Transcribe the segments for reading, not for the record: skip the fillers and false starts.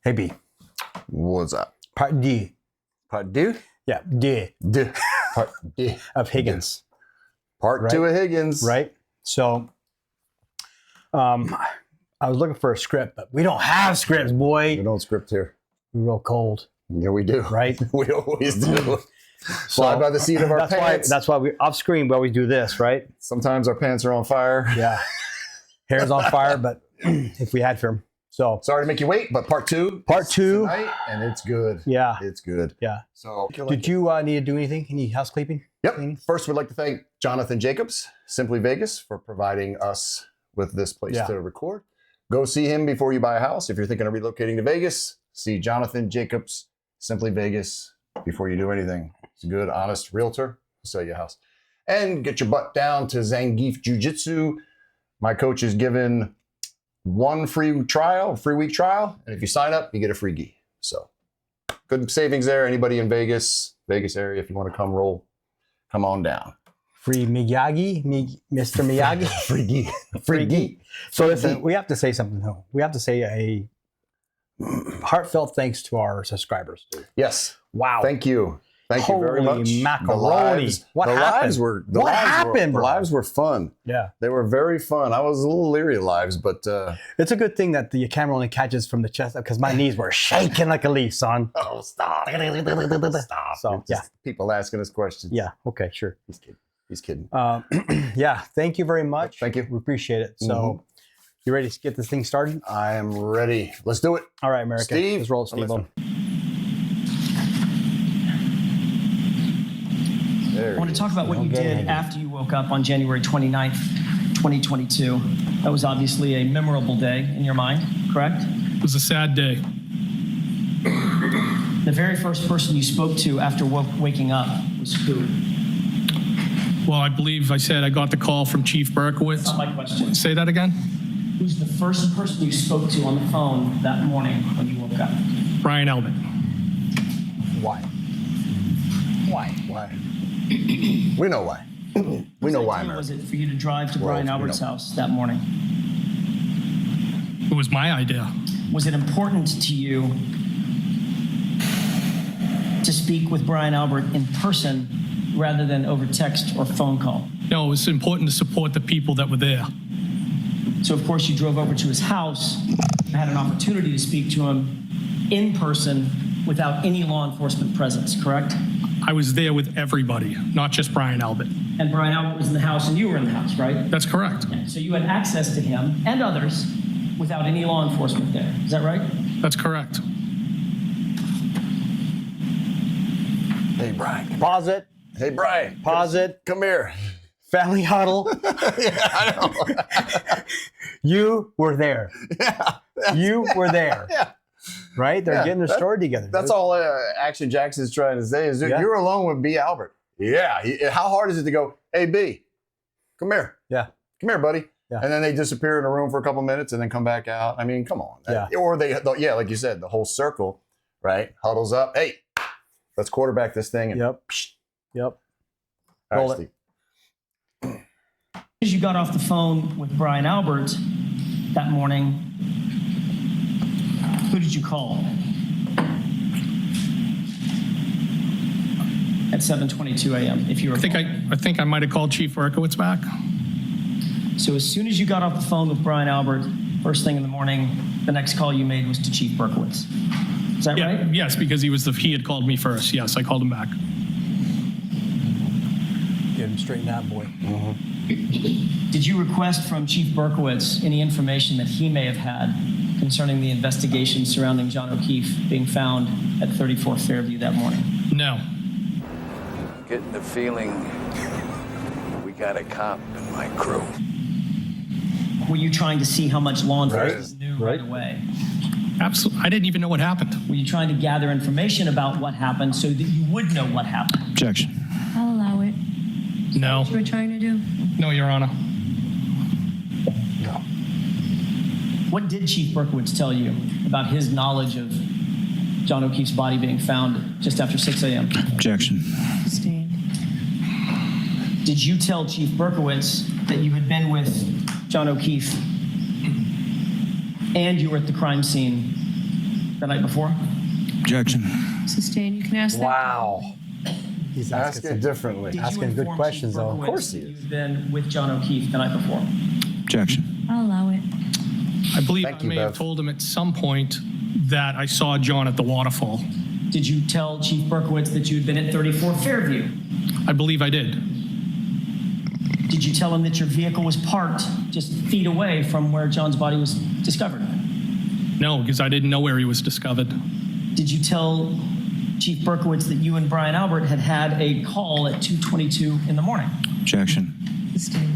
Hey, B. What's up? Part D. Part two? Yeah, D. D. Part D. Of Higgins. Part two of Higgins. Right? So, I was looking for a script, but we don't have scripts, boy. We don't script here. We're real cold. Yeah, we do. Right? We always do. Fly by the seat of our pants. That's why we off screen we always do this, right? Sometimes our pants are on fire. Yeah. Hair's on fire, but if we had film. So sorry to make you wait, but part two. Part two. Tonight, and it's good. Yeah. It's good. Yeah. So did you need to do anything? Any housekeeping? Yep. First, we'd like to thank Jonathan Jacobs, Simply Vegas, for providing us with this place to record. Go see him before you buy a house. If you're thinking of relocating to Vegas, see Jonathan Jacobs, Simply Vegas, before you do anything. He's a good, honest realtor. He'll sell you a house. And get your butt down to Zangief Jiu-Jitsu. My coach is given one free week trial. And if you sign up, you get a free gi. So good savings there. Anybody in Vegas area, if you want to come roll, come on down. Free Miyagi, Mr. Miyagi. Free gi. Free gi. So listen, we have to say something though. We have to say a heartfelt thanks to our subscribers. Yes. Wow. Thank you. Thank you very much. Holy macaroni. What happened? The lives were fun. Yeah. They were very fun. I was a little leery of lives, but... it's a good thing that the camera only catches from the chest up because my knees were shaking like a leaf, son. Oh, stop. Stop. So, yeah. People asking us questions. Yeah. Okay, sure. He's kidding. Yeah. Thank you very much. Thank you. We appreciate it. So, you ready to get this thing started? I am ready. Let's do it. All right, America. Steve. Let's roll Steve on. I want to talk about what you did after you woke up on January 29th, 2022. That was obviously a memorable day in your mind, correct? It was a sad day. The very first person you spoke to after waking up was who? Well, I believe I said I got the call from Chief Berkowitz. That's not my question. Say that again? Who's the first person you spoke to on the phone that morning when you woke up? Brian Albert. Why? We know why. We know why, What was it for you to drive to Brian Albert's house that morning? It was my idea. Was it important to you to speak with Brian Albert in person rather than over text or phone call? No, it was important to support the people that were there. So, of course, you drove over to his house and had an opportunity to speak to him in person without any law enforcement presence, correct? I was there with everybody, not just Brian Albert. And Brian Albert was in the house and you were in the house, right? That's correct. So you had access to him and others without any law enforcement there. Is that right? That's correct. Hey, Brian. Pause it. Hey, Brian. Pause it. Come here. Family huddle. Yeah, I know. You were there. Yeah. You were there. Yeah. Right? They're getting their story together. That's all Action Jackson's trying to say is you're alone with B. Albert. Yeah. How hard is it to go, hey, B, come here. Yeah. Come here, buddy. Yeah. And then they disappear in a room for a couple minutes and then come back out. I mean, come on. Yeah. Or like you said, the whole circle, right? Huddles up. Hey, let's quarterback this thing. And, Yep. All Roll right, it. Steve. As you got off the phone with Brian Albert that morning, who did you call? At 7:22 a.m., if you were. I think I might have called Chief Berkowitz back. So as soon as you got off the phone with Brian Albert, first thing in the morning, the next call you made was to Chief Berkowitz. Is that right? Yes, because he had called me first. Yes, I called him back. Get him straightened out, boy. Did you request from Chief Berkowitz any information that he may have had concerning the investigation surrounding John O'Keefe being found at 34 Fairview that morning? No. Getting the feeling we got a cop in my crew. Were you trying to see how much law enforcement knew right away? Absolutely. I didn't even know what happened. Were you trying to gather information about what happened so that you would know what happened? Objection. I'll allow it. No. What you were trying to do? No, Your Honor. No. What did Chief Berkowitz tell you about his knowledge of John O'Keefe's body being found just after 6 a.m.? Objection. Sustained. Did you tell Chief Berkowitz that you had been with John O'Keefe and you were at the crime scene the night before? Objection. Sustained. You can ask that. Wow. He's Ask asking it some, differently. Did Asking you good inform questions, Chief though. Of Berkowitz course he that is. you'd been with John O'Keefe the night before? Objection. I'll allow it. I believe Thank I you, may have Bev. told him at some point that I saw John at the waterfall. Did you tell Chief Berkowitz that you had been at 34 Fairview? I believe I did. Did you tell him that your vehicle was parked just feet away from where John's body was discovered? No, because I didn't know where he was discovered. Did you tell Chief Berkowitz that you and Brian Albert had had a call at 2:22 in the morning? Objection. Sustained.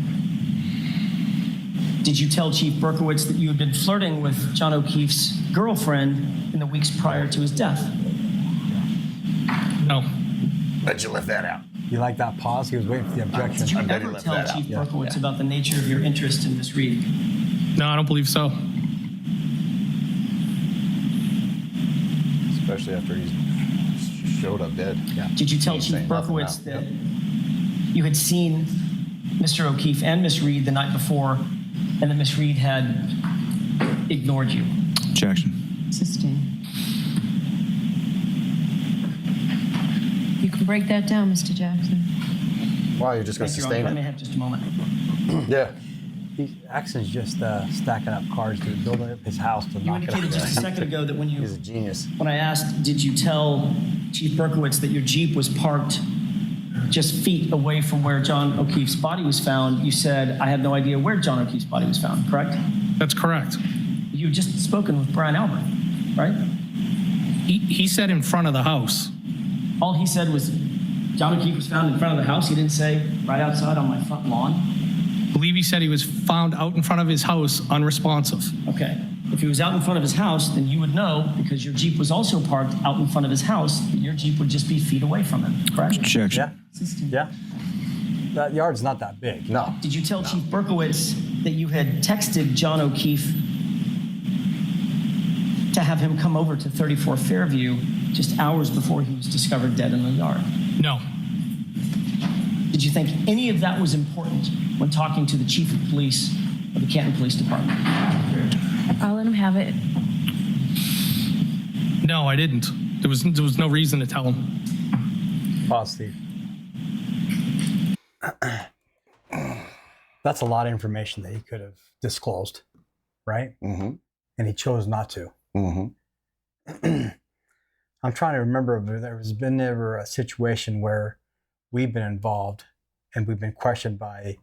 Did you tell Chief Berkowitz that you had been flirting with John O'Keefe's girlfriend in the weeks prior to his death? No. Bet you left that out. you like that pause? He was waiting for the objection. Did you I bet he ever left tell that out. Chief Yeah. Berkowitz about the nature of your interest in Miss Reed? No, I don't believe so. Especially after he showed up dead. Yeah. Did you tell Ain't Chief saying nothing Berkowitz now. that you had seen Mr. O'Keefe and Miss Reed the night before, and that Miss Reed had ignored you? Objection. Sustained. You can break that down, Mr. Jackson. Wow, you're just going to Thank you, Your sustain Honor. Let me it? have just a moment. Yeah. Axon's just stacking up cards to building up his house to You knock it indicated out. just a second ago that when He's a genius. I asked, did you tell Chief Berkowitz that your Jeep was parked just feet away from where John O'Keefe's body was found, you said, I have no idea where John O'Keefe's body was found, correct? That's correct. You had just spoken with Brian Albert, right? He said in front of the house. All he said was, John O'Keefe was found in front of the house. He didn't say, right outside on my front lawn. I believe he said he was found out in front of his house unresponsive. Okay. If he was out in front of his house, then you would know, because your Jeep was also parked out in front of his house, that your Jeep would just be feet away from him, correct? Objection. Yeah. That yard's not that big. No. Did you tell Chief Berkowitz that you had texted John O'Keefe to have him come over to 34 Fairview just hours before he was discovered dead in the yard? No. Did you think any of that was important when talking to the Chief of Police of the Canton Police Department? I'll let him have it. No, I didn't. There was no reason to tell him. Pause, Steve. That's a lot of information that he could have disclosed, right? Mm-hmm. And he chose not to. Mm-hmm. I'm trying to remember if there's been ever a situation where we've been involved and we've been questioned by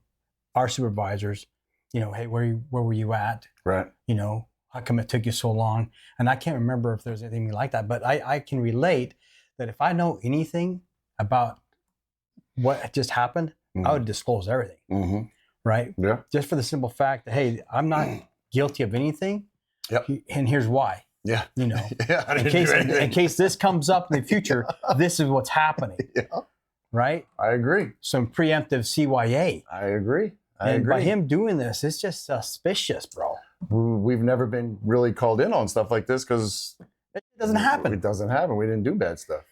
our supervisors, you know, hey, where were you at? Right. You know, how come it took you so long? And I can't remember if there's anything like that, but I can relate that if I know anything about what just happened, I would disclose everything, Mm-hmm. right? Yeah. Just for the simple fact that, hey, I'm not guilty of anything. Yep. And here's why, Yeah. you know, Yeah. I in didn't case, do anything. in case this comes up in the future, this is what's happening, Yeah. right? I agree. Some preemptive CYA. I agree. I And by agree. him doing this, it's just suspicious, bro. We've never been really called in on stuff like this because It doesn't happen. It doesn't happen. We didn't do bad stuff.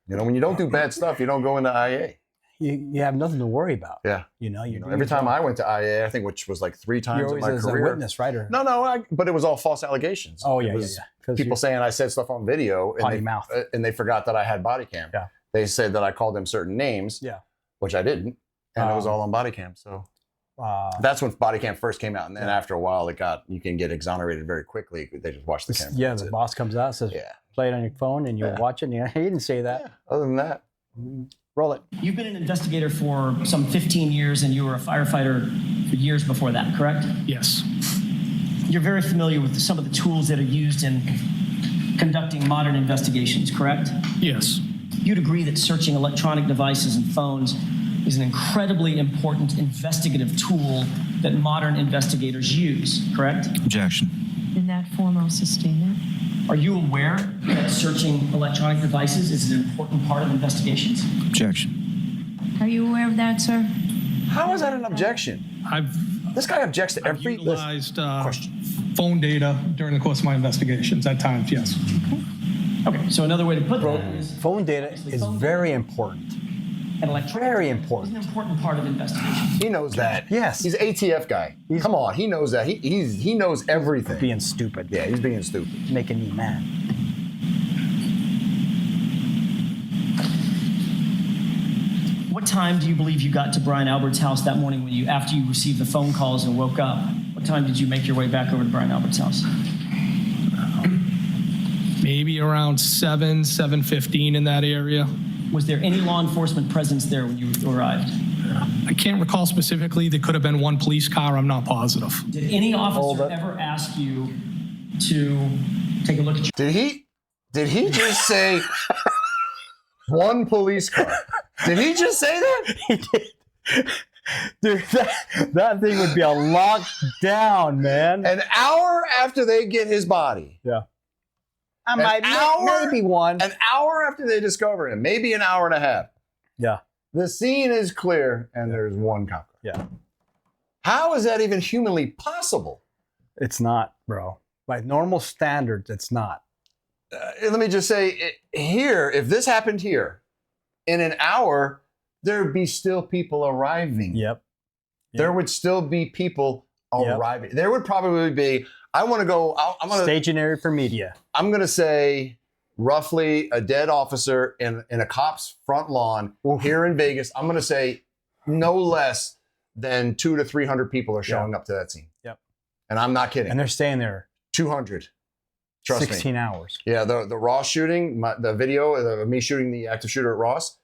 You know, when you don't do bad stuff, you don't go into IA. You have nothing to worry about. Yeah. You know, You know, every time I went to IA, I think which was like 3 you're times in always my as career. a witness, right? Or, No, but it was all false allegations. oh, It yeah, was yeah. 'Cause people you're- saying I said stuff on video Potty and mouth. and they forgot that I had body cam. Yeah. They said that I called them certain names, Yeah. which I didn't, and it was Um, all on body cam. So Uh, that's when body cam first came out, and then after a while, you can get exonerated very quickly. They just watch the camera. yeah, That's the it. boss comes out and says, Yeah. play it on your phone and you Yeah. watch it and you he didn't say that. Yeah. Other than that, Roll it. You've been an investigator for some 15 years, and you were a firefighter for years before that, correct? Yes. You're very familiar with some of the tools that are used in conducting modern investigations, correct? Yes. You'd agree that searching electronic devices and phones is an incredibly important investigative tool that modern investigators use, correct? Objection. In that form, I'll sustain it. Are you aware that searching electronic devices is an important part of investigations? Objection. Are you aware of that, sir? how is that an objection? This guy objects to I've every utilized question. phone data during the course of my investigations at times, yes. Okay, so another way to put that is Phone data is very important. an electronic Very is important. an important part of investigations. He knows that. Yes. He's ATF guy. Come on, he knows that. He knows everything. Being stupid. Yeah, he's being stupid. Making me mad. what time do you believe you got to Brian Albert's house that morning when you, after you received the phone calls and woke up? What time did you make your way back over to Brian Albert's house? Maybe around 7:15 in that area. Was there any law enforcement presence there when you arrived? I can't recall specifically. There could have been one police car. I'm not positive. Did any officer ever ask you to take a look at your... Did he just say one police car? Did he just say that? He did. Dude, that thing would be a lockdown, man. An hour after they get his body. Yeah. Maybe one. An hour after they discover him. Maybe an hour and a half. Yeah. The scene is clear and there's one cop car. Yeah. How is that even humanly possible? It's not, bro. By normal standards, it's not. Let me just say, here, if this happened here, in an hour, there'd be still people arriving. Yep. There would still be people arriving. There would probably be, I want to go, I'm going to... Staging area for media. I'm going to say roughly a dead officer in a cop's front lawn here in Vegas. I'm going to say no less than 200 to 300 people are showing up to that scene. Yep. And I'm not kidding. And they're staying there 200. Trust 16 me. hours. Yeah, the Ross shooting, the video of me shooting the active shooter at Ross,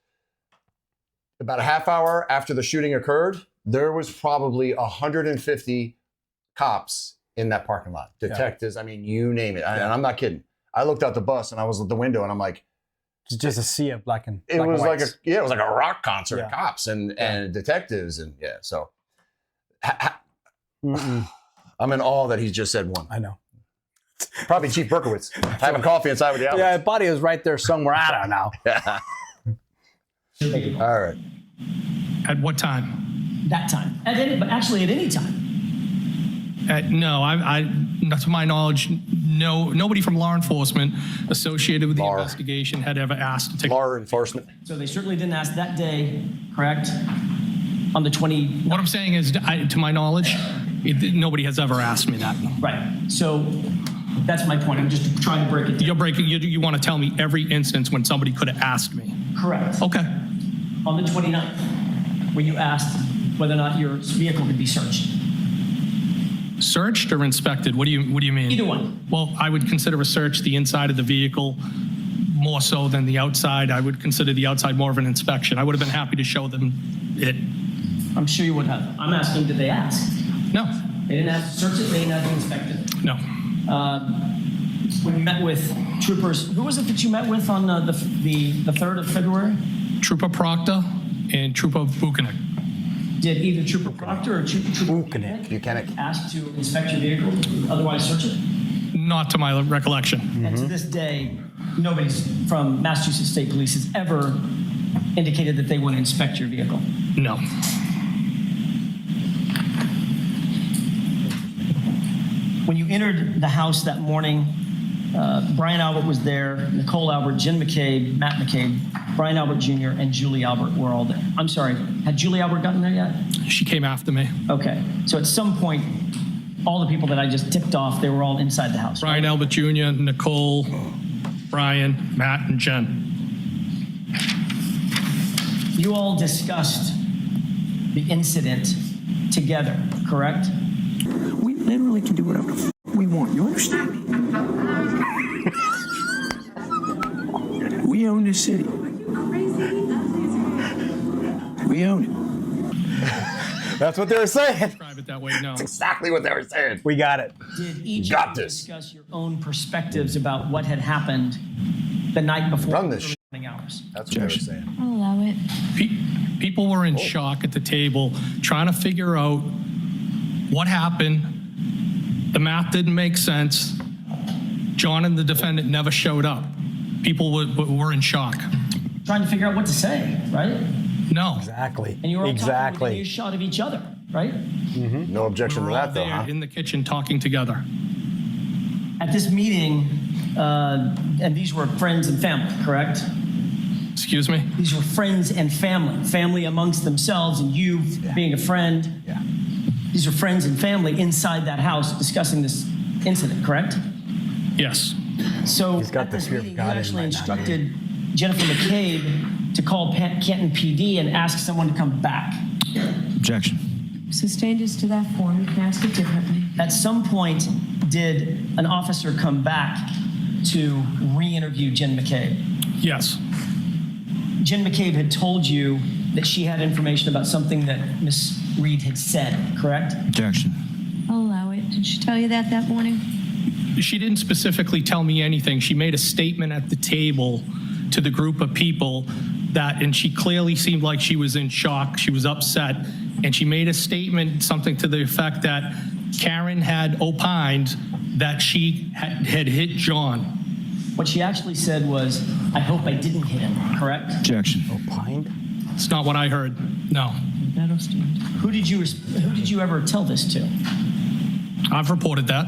about a half hour after the shooting occurred, there was probably 150 cops in that parking lot. Detectives, I mean, you name it. And I'm not kidding. I looked out the bus and I was at the window and I'm like, It's just a sea of black and it black was and like whites. it was like a rock concert of Yeah. cops and detectives and so I'm in awe that he just said one. I know. Probably Chief Berkowitz having coffee inside with the Yeah, Alberts. his body was right there somewhere. I don't know. All right. At what time? That time. But actually at any time. No, not to my knowledge, nobody from law enforcement associated with the investigation had ever asked to take. Law enforcement. So they certainly didn't ask that day, correct? On the 20... What I'm saying is, to my knowledge, nobody has ever asked me that. Right. So that's my point. I'm just trying to break it down. You're breaking. You want to tell me every instance when somebody could have asked me? Correct. Okay. On the 29th, where you asked whether or not your vehicle could be searched. Searched or inspected? What do you mean? Either one. Well, I would consider a search the inside of the vehicle more so than the outside. I would consider the outside more of an inspection. I would have been happy to show them it. I'm sure you would have. I'm asking, did they ask? No. They didn't have to search it. They didn't have to inspect it. No. When you met with troopers, who was it that you met with on the 3rd of February? Trooper Proctor and Trooper Buchanan. Did either Trooper Proctor or Trooper Buchanan ask to inspect your vehicle, otherwise search it? Not to my recollection. And to this day, nobody from Massachusetts State Police has ever indicated that they want to inspect your vehicle. No. When you entered the house that morning, Brian Albert was there, Nicole Albert, Jen McCabe, Matt McCabe, Brian Albert Jr., and Julie Albert were all there. I'm sorry, had Julie Albert gotten there yet? She came after me. Okay, so at some point, all the people that I just ticked off, they were all inside the house. Brian Albert Jr., Nicole, Brian, Matt, and Jen. You all discussed the incident together, correct? We literally can do whatever we want. You understand? We own this city. We own it. That's what they were saying. Describe it that way, no. Exactly what they were saying. We got it. Did each Got of you this. discuss your own perspectives about what had happened the night before Run this the morning hours? That's what they were saying. I'll allow it. People were in shock at the table, trying to figure out what happened. The math didn't make sense. John and the defendant never showed up. People were in shock. Trying to figure out what to say, right? No. Exactly. And you were all talking within exactly. earshot of each other, right? No objection We to were all that, though, there huh? in the kitchen talking together. At this meeting, and these were friends and family, correct? Excuse me? These were friends and family amongst themselves, and you being a friend. Yeah. These are friends and family inside that house discussing this incident, correct? Yes. So He's got at the this fear of meeting, God you in actually him right now. instructed Jennifer McCabe to call Canton PD and ask someone to come back. Objection. Sustained as to that form. You can ask it differently. At some point, did an officer come back to re-interview Jen McCabe? Yes. Jen McCabe had told you that she had information about something that Ms. Reed had said, correct? Objection. I'll allow it. Did she tell you that morning? She didn't specifically tell me anything. She made a statement at the table to the group of people and she clearly seemed like she was in shock. She was upset. And she made a statement, something to the effect that Karen had opined that she had hit John. What she actually said was, I hope I didn't hit him, correct? Objection. Opined? It's not what I heard. No. That'll stand. Who did you ever tell this to? I've reported that.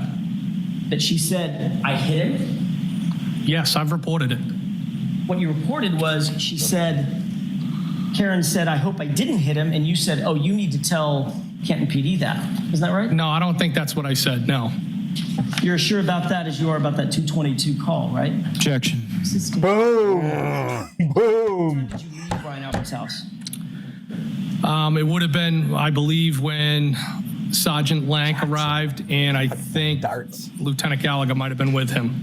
That she said, I hit him? Yes, I've reported it. What you reported was she said, Karen said, I hope I didn't hit him, and you said, oh, you need to tell Canton PD that. Isn't that right? No, I don't think that's what I said. No. You're as sure about that as you are about that 222 call, right? Objection. Sustained. Boom! Boom! Did you leave Brian Albert's house? It would have been, I believe, when Sergeant Lank arrived, and I think Darts. Lieutenant Gallagher might have been with him.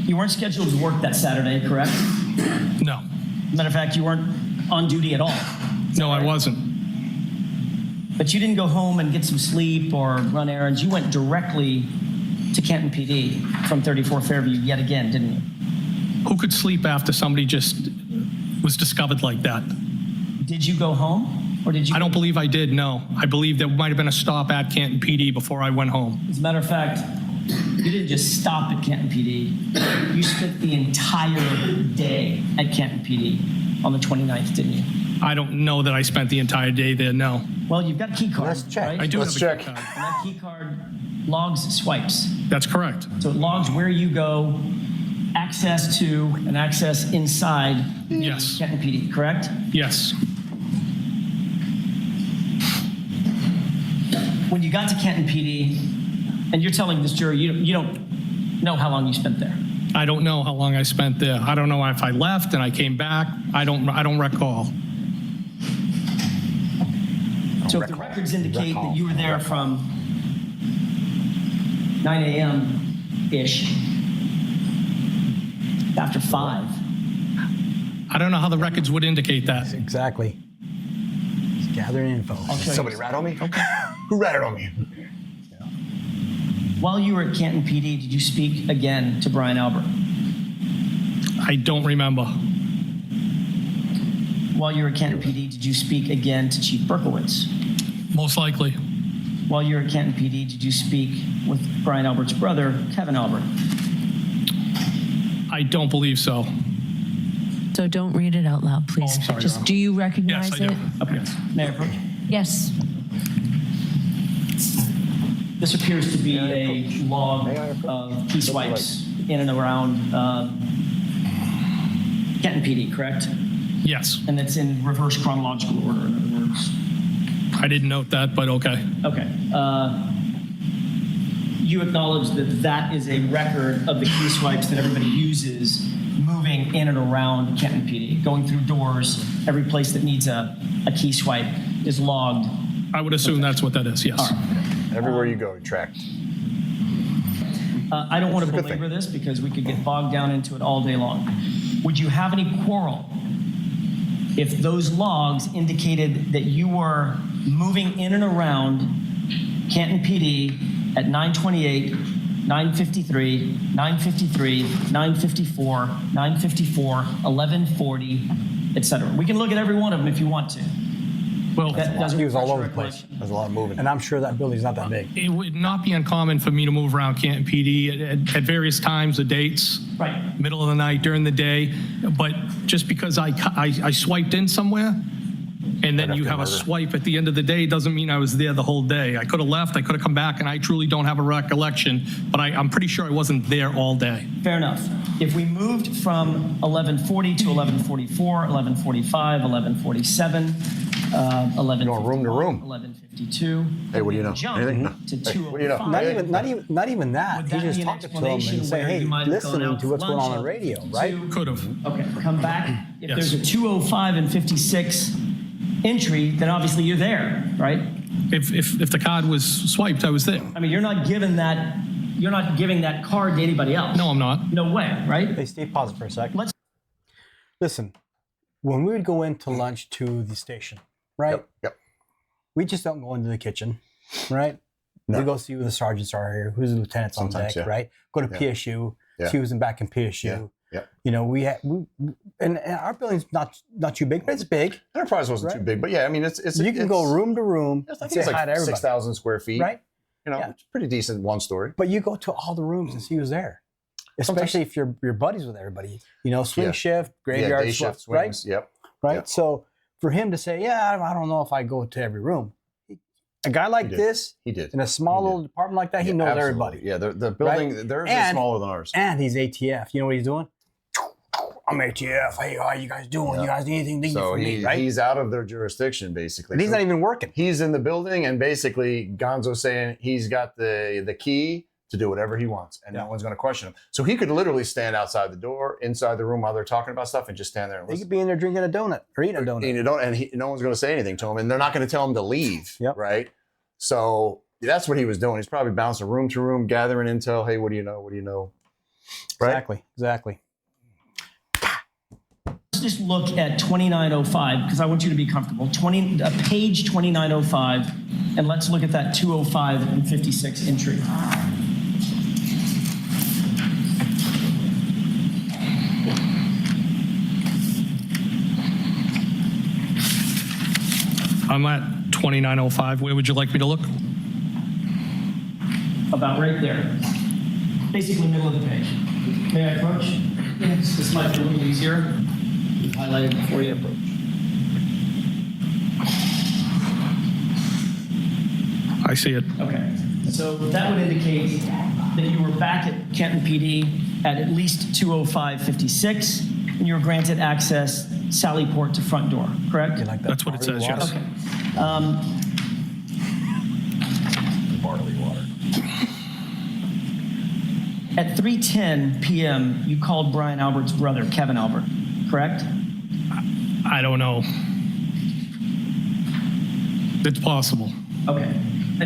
You weren't scheduled to work that Saturday, correct? No. Matter of fact, you weren't on duty at all. No, I wasn't. But you didn't go home and get some sleep or run errands. You went directly to Canton PD from 34 Fairview yet again, didn't you? Who could sleep after somebody just was discovered like that? Did you go home or did you? I don't believe I did, no. I believe there might have been a stop at Canton PD before I went home. As a matter of fact, you didn't just stop at Canton PD. You spent the entire day at Canton PD on the 29th, didn't you? I don't know that I spent the entire day there, no. Well, you've got a key card, Let's check. right? I do Let's have a check. key card. And that key card logs swipes. That's correct. So it logs where you go, access to, and access inside Yes. Canton PD, correct? Yes. When you got to Canton PD, and you're telling this jury you don't know how long you spent there. I don't know how long I spent there. I don't know if I left and I came back. I don't recall. So if the records indicate that you were there from 9 a.m.-ish, after 5. I don't know how the records would indicate that. Exactly. Just gathering info. I'll show you. Somebody rat on me? Who ratted on me? While you were at Canton PD, did you speak again to Brian Albert? I don't remember. While you were at Canton PD, did you speak again to Chief Berkowitz? Most likely. While you were at Canton PD, did you speak with Brian Albert's brother, Kevin Albert? I don't believe so. So don't read it out loud, please. Oh, I'm sorry, Just Your Honor. do you recognize Yes, I do. it? Okay. Yes. May I approach? Yes. This appears to be a log of key swipes in and around Canton PD, correct? Yes. And it's in reverse chronological order, in other words. I didn't note that, but okay. Okay. You acknowledge that that is a record of the key swipes that everybody uses moving in and around Canton PD, going through doors, every place that needs a key swipe is logged. I would assume that's what that is, yes. All right. Everywhere you go, tracked. I don't want to That's a good belabor this because we could get bogged down into it all day long. Would you have any quarrel if those logs indicated that you were moving in and around Canton PD at 9:28, 9:53, 9:53, 9:54, 9:54, 11:40, etc.? We can look at every one of them if you want to. Well, That doesn't He was all refresh your over the place. recollection. There's a lot of moving. And I'm sure that building's not that big. it would not be uncommon for me to move around Canton PD at various times or dates. Right. Middle of the night, during the day. But just because I swiped in somewhere and then you have a swipe at the end of the day doesn't mean I was there the whole day. I could have left, I could have come back, and I truly don't have a recollection, but I'm pretty sure I wasn't there all day. Fair enough. If we moved from 11:40 to 11:44, 11:45, 11:47, 11. Going room to room. 11:52. Hey, what do you know? Jump Anything? No. to Hey, what do you know? 2:05. Not even that. Would He's that just be an talking to him explanation and say, where hey, you might have gone listening out to what's for going on lunch the radio, right? Could have. Okay, come back. If Yes. there's a 2:05 and 56 entry, then obviously you're there, right? If the card was swiped, I was there. I mean, you're not giving that card to anybody else. No, I'm not. No way, right? Hey, Steve, pause it for a second. Let's- Listen, when we would go into lunch to the station, right? Yep. We just don't go into the kitchen, right? No. We go see who the sergeants are here, who's the lieutenants on deck, Sometimes, yeah. right? Go to Yeah. PSU, Yeah. see who's in back in PSU. Yeah. You know, and our building's not too big, but it's big. Enterprise wasn't Right. too big, but yeah, I mean, it's You can go room to room I and think say it's hi to like everybody, 6,000 square feet. right? You know, Yeah. it's pretty decent one story. But you go to all the rooms and see who's there, especially if you're buddies with everybody. You know, swing Yeah. shift, Yeah, graveyard day shift, shift right? swings. Yep. Right. Yeah. So for him to say, yeah, I don't know if I go to every room. A guy like did. this He did. in a small He did. little department like that, he Yeah, knows absolutely. everybody. Yeah, the building, theirs is And- smaller than ours. And he's ATF. You know what he's doing? I'm ATF. Hey, how you guys doing? Yeah. You guys need anything to So for me, right? he's out of their jurisdiction, basically. And he's So not even working. he's in the building, and basically Gonzo's saying he's got the key to do whatever he wants, and no one's going to question him. So he could literally stand outside the door, inside the room while they're talking about stuff, and just stand there and He listen. could be in there drinking a donut or eating a donut. And no one's going to say anything to him, and they're not going to tell him to leave, Yep. right? So that's what he was doing. He's probably bouncing room to room, gathering intel. Hey, what do you know? What do you know? Right? Exactly. Let's just look at 2905 because I want you to be comfortable. Page 2905, and let's look at that 205 and 56 entry. I'm at 2905. Where would you like me to look? About right there. Basically middle of the page. May I approach? Yes. This might be a little easier. Highlight it before you approach. I see it. Okay. So that would indicate that you were back at Canton PD at least 2:05:56, and you were granted access Sally Port to front door, correct? You like that? That's what it barley says, water? yes. Barley water. At 3:10 p.m., you called Brian Albert's brother, Kevin Albert, correct? I don't know. It's possible. Okay. I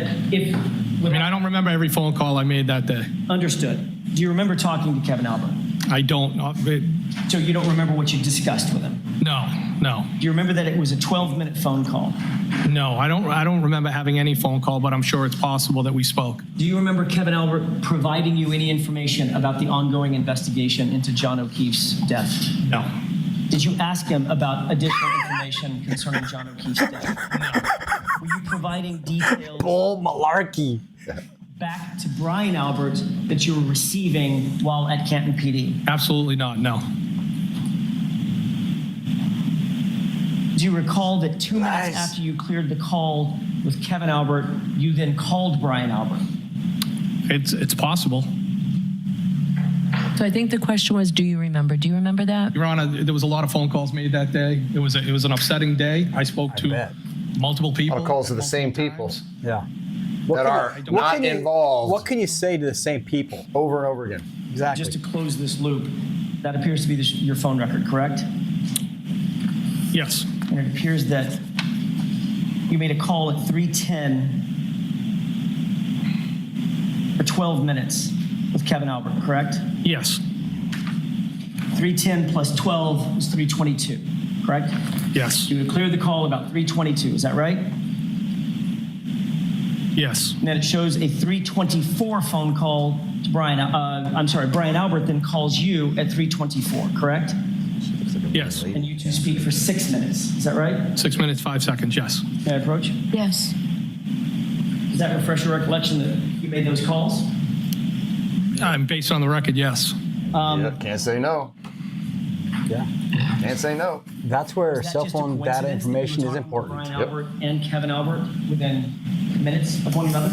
mean, I don't remember every phone call I made that day. Understood. Do you remember talking to Kevin Albert? I don't know. So you don't remember what you discussed with him? No. Do you remember that it was a 12-minute phone call? No, I don't remember having any phone call, but I'm sure it's possible that we spoke. Do you remember Kevin Albert providing you any information about the ongoing investigation into John O'Keefe's death? No. Did you ask him about additional information concerning John O'Keefe's death? No. Were you providing details Bull malarkey. back to Brian Albert that you were receiving while at Canton PD? Absolutely not. No. Do you recall that 2 minutes Nice. after you cleared the call with Kevin Albert, you then called Brian Albert? It's possible. So I think the question was, do you remember? Do you remember that? Your Honor, there was a lot of phone calls made that day. It was an upsetting day. I spoke to bet. multiple people. All calls to the same multiple people times. Yeah. that are not involved What can you say to the same people? over and over again. Exactly. Just to close this loop, that appears to be your phone record, correct? Yes. And it appears that you made a call at 3:10 for 12 minutes with Kevin Albert, correct? Yes. 3:10 plus 12 is 3:22, correct? Yes. You had cleared the call about 3:22, is that right? Yes. And then it shows a 3:24 phone call to Brian. Brian Albert then calls you at 3:24, correct? Yes. And you two speak for 6 minutes, is that right? 6 minutes, 5 seconds. Yes. May I approach? Yes. Does that refresh your recollection that you made those calls? Based on the record, yes. Yeah, can't say no. Yeah. Can't say no. That's where Is that cell just a phone coincidence data that you information were is talking to important. Brian Yep. Albert and Kevin Albert within minutes of one another?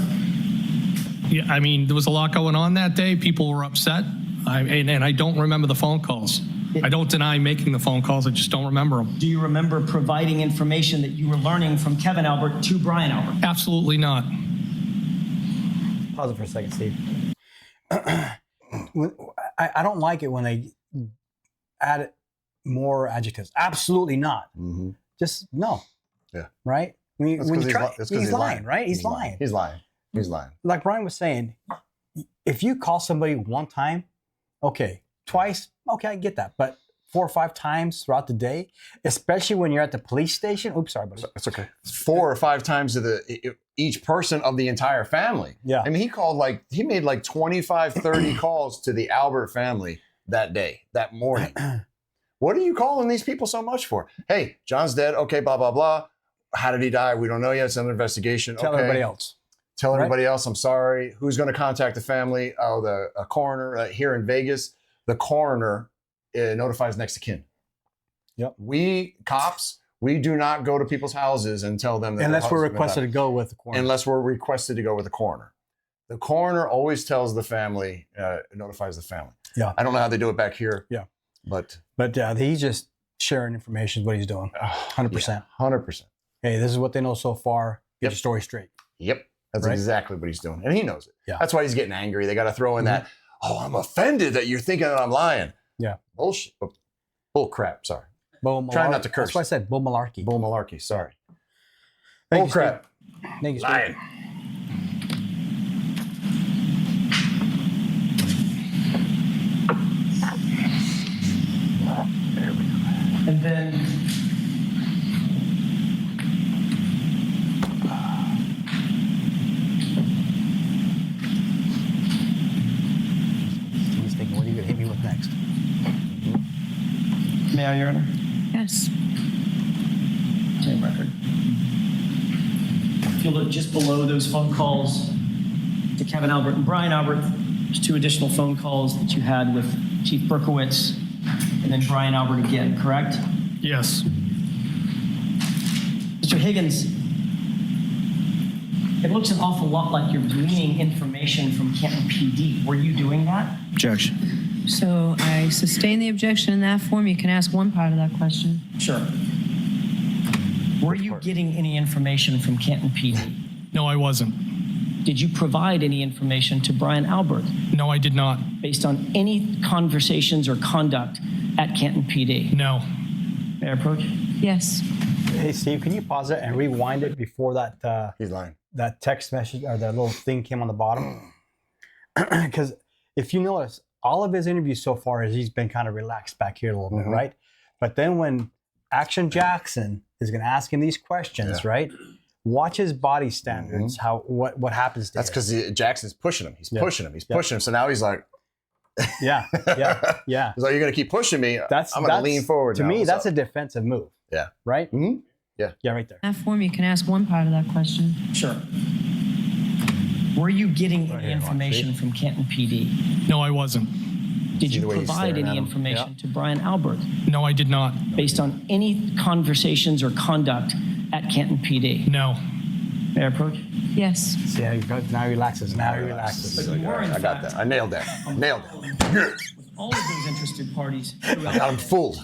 Yeah, I mean, there was a lot going on that day. People were upset. And I don't remember the phone calls. I don't deny making the phone calls. I just don't remember them. Do you remember providing information that you were learning from Kevin Albert to Brian Albert? Absolutely not. Pause it for a second, Steve. I don't like it when they add more adjectives. Absolutely not. Mm-hmm. Just no. Yeah. Right? When you try, he's lying, right? He's lying. He's lying. He's lying. Like Brian was saying, if you call somebody one time, okay, twice, okay, I get that. But 4 or 5 times throughout the day, especially when you're at the police station. Oops, sorry, buddy. It's okay. 4 or 5 times to each person of the entire family. Yeah. I mean, he made like 25, 30 calls to the Albert family that day, that morning. What are you calling these people so much for? Hey, John's dead. Okay, blah, blah, blah. How did he die? We don't know yet. It's under investigation. Tell everybody else. Tell everybody else, I'm sorry. Who's going to contact the family? Oh, the coroner here in Vegas. The coroner notifies next of kin. Yep. We, cops, we do not go to people's houses and tell them that unless we're requested to go with the coroner. Unless we're requested to go with the coroner. The coroner always tells the family, notifies the family. Yeah. I don't know how they do it back here. Yeah. But he's just sharing information, what he's doing. 100%. Yeah, 100%. Hey, this is what they know so far. Get your story straight. Yep. That's right? exactly what he's doing. And he knows it. Yeah. That's why he's getting angry. They got to throw in that, oh, I'm offended that you're thinking that I'm lying. Yeah. Bullshit. Bull crap. Sorry. Try not to curse. That's why I said bull malarkey. Bull malarkey. Sorry. Thank Bull you, crap. Steve. Thank you, Steve. Lying. And then He's thinking, what are you going to hit me with next? may I, Your Honor? Yes. Same record. If you look just below those phone calls to Kevin Albert and Brian Albert, there's 2 additional phone calls that you had with Chief Berkowitz and then Brian Albert again, correct? Yes. Mr. Higgins, it looks an awful lot like you're gleaning information from Canton PD. Were you doing that? Objection. So I sustain the objection in that form. You can ask one part of that question. Sure. Were you getting any information from Canton PD? No, I wasn't. Did you provide any information to Brian Albert No, I did not. based on any conversations or conduct at Canton PD? No. May I approach? Yes. Hey, Steve, can you pause it and rewind it before that He's lying. that text message or that little thing came on the bottom? Because if you notice, all of his interviews so far is he's been kind of relaxed back here a little bit, right? But then when Action Jackson is going to ask him these questions, right? Watch his body standards. What happens to That's him. because Jackson's pushing him. He's pushing him. He's pushing him. So now he's like, yeah. he's like, you're going to keep pushing me. I'm going to lean forward. To now. me, What's that's up? a defensive move. Yeah. Right? Mm-hmm. Yeah, right there. In that form, you can ask one part of that question. Sure. Were you getting any information from Canton PD? No, I wasn't. Did See you the way he's provide staring any at him? information to Brian Albert No, I did not. based on any conversations or conduct at Canton PD? No. May I approach? Yes. See how now he relaxes. Now he relaxes. But you were, in I got fact, that. I nailed that. Nailed it. all of those interested parties I got him fooled.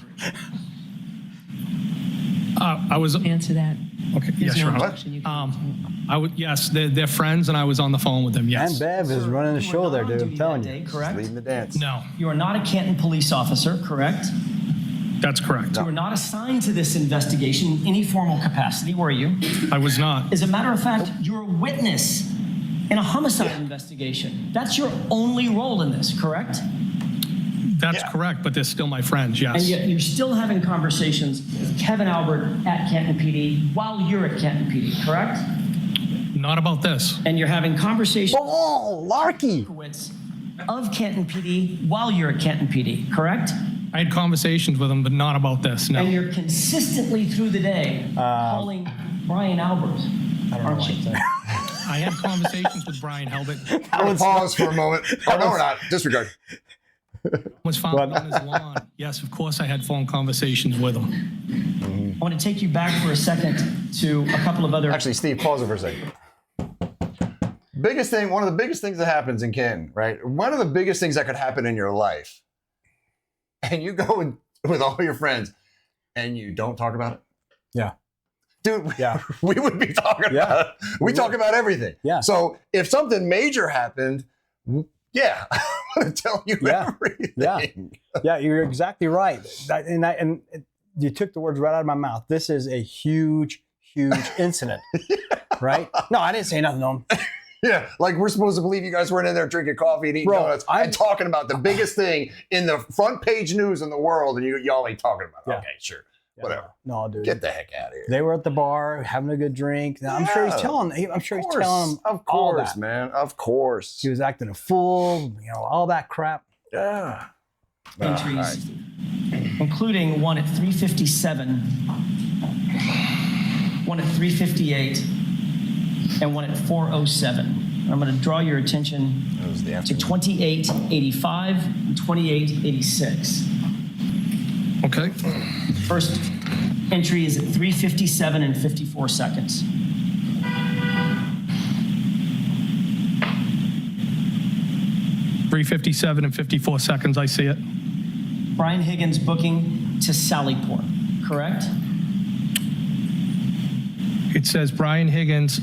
I was Answer that. okay. There's Yes, no Your Honor. objection. You can I would. Yes, they're friends, and I was on the phone with them. And Yes. Bev is running the You were show not there, on dude. I'm duty telling that you. day, correct? Leading the dance. No, You are not a Canton police officer, correct? that's correct. You were not assigned to this investigation in any formal capacity, were you? I was not. As a matter of fact, you're a witness in a homicide investigation. That's your only role in this, correct? That's correct, but they're still my friends. And Yes. yet you're still having conversations with Kevin Albert at Canton PD while you're at Canton PD, correct? Not about this. And you're having conversations Oh, Larky. of Canton PD while you're at Canton PD, correct? I had conversations with them, but not about this. And No. you're consistently through the day calling Brian Albert, I don't know aren't why you? I'm saying. I had conversations with Brian Albert. I'm going to pause for a moment. Oh, no, we're not. Disregard. Was found on his lawn. Yes, of course, I had phone conversations with him. I want to take you back for a second to a couple of other. Actually, Steve, pause it for a second. Biggest thing, one of the biggest things that happens in Canton, right? One of the biggest things that could happen in your life and you go with all your friends and you don't talk about it? Yeah. Dude, Yeah. we would be talking about it. We talk about everything. Yeah. So if something major happened, yeah, I'm going to tell you everything. Yeah. Yeah, you're exactly right. And you took the words right out of my mouth. This is a huge, huge incident, right? No, I didn't say nothing to him. Yeah, like we're supposed to believe you guys weren't in there drinking coffee and eating donuts and talking about the biggest thing in the front page news in the world, and y'all ain't talking about it. Yeah. Okay, sure. Whatever. No, dude. Get the heck out of here. They were at the bar having a good drink. I'm sure he's telling them Of all course, that. man. Of course. He was acting a fool, all that crap. Yeah. Entries, including one at 3:57, one at 3:58, and one at 4:07. I'm going to draw your attention to 2885 and 2886. Okay. First entry is at 3:57 and 54 seconds. $3:57 and 54 seconds, I see it. Brian Higgins booking to Sallyport, correct? It says Brian Higgins,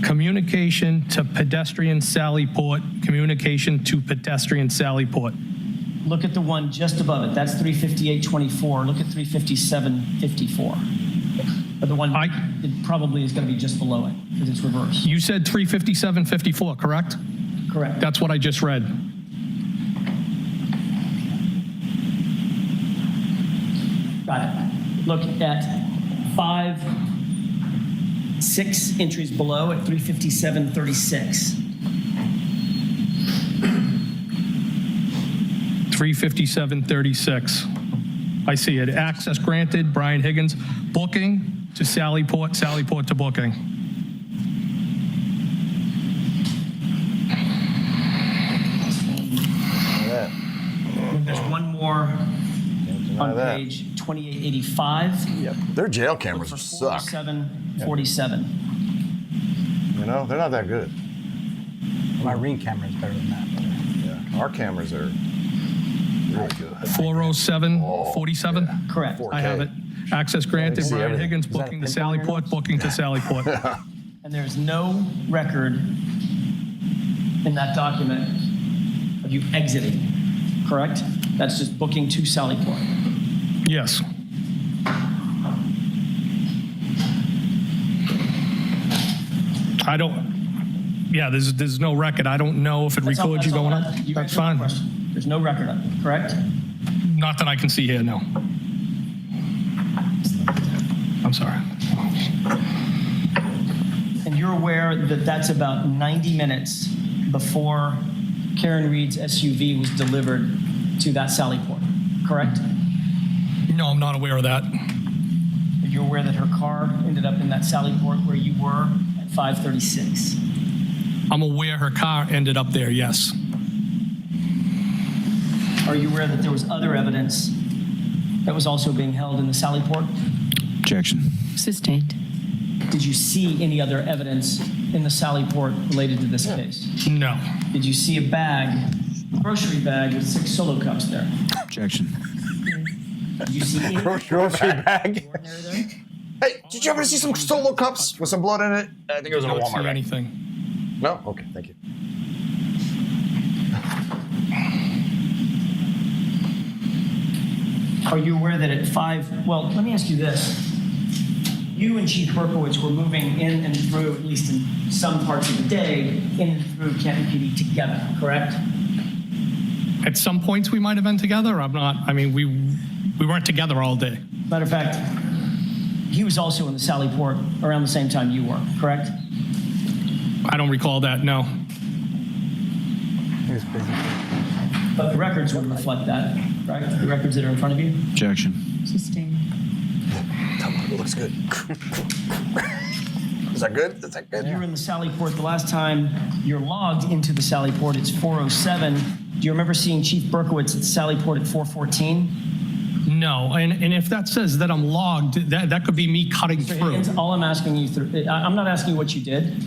communication to pedestrian Sallyport, communication to pedestrian Sallyport. Look at the one just above it. That's 3:58.24. Look at 3:57.54. But the one it probably is going to be just below it because it's reversed. You said 3:57.54, correct? Correct. That's what I just read. Got it. Look at 6 entries below at 3:57.36. 3:57.36. I see it. Access granted, Brian Higgins. Booking to Sallyport, Sallyport to booking. There's one more on that. page 2885. Yep. Their jail cameras For suck. 47.47. You know, they're not that good. My Ring camera is better than that. Yeah. Our cameras are really good. 407.47. Correct. 4K. I have it. Access granted, see Brian everything. Higgins. Is that a Booking to pinball in your Sallyport, notes? booking to Sallyport. And there's no record in that document of you exiting, correct? That's just booking to Sallyport. Yes. I don't, yeah, there's no record. I don't know if it That's all- records you that's all going I- up. you That's answered my fine. question. There's no record of it, correct? Not that I can see here, no. I'm sorry. And you're aware that that's about 90 minutes before Karen Reed's SUV was delivered to that Sallyport, correct? No, I'm not aware of that. You're aware that her car ended up in that Sallyport where you were at 5:36. I'm aware her car ended up there, yes. Are you aware that there was other evidence that was also being held in the Sallyport? Objection. Sustained. Did you see any other evidence in the Sallyport related to this case? No. Did you see a bag, a grocery bag with 6 solo cups there? Objection. Did you see any Grocery bag. ordinary there? Hey, did you ever see some solo cups with some blood in it? I think it was in a Don't see Walmart bag. anything. No? Okay, thank you. Are you aware that at 5, well, let me ask you this. You and Chief Berkowitz were moving in and through, at least in some parts of the day, in and through Canton PD together, correct? At some points we might have been together. I'm not, I mean, we weren't together all day. Matter of fact, he was also in the Sallyport around the same time you were, correct? I don't recall that, no. He was busy. But the records would reflect that, right? The records that are in front of you? Objection. Sustained. It looks good. Is that good? Is that good? You were in the Sallyport the last time you're logged into the Sallyport, it's 4:07. Do you remember seeing Chief Berkowitz at Sallyport at 4:14? No, and if that says that I'm logged, that could be me cutting through. Higgins, all I'm asking you, I'm not asking you what you did.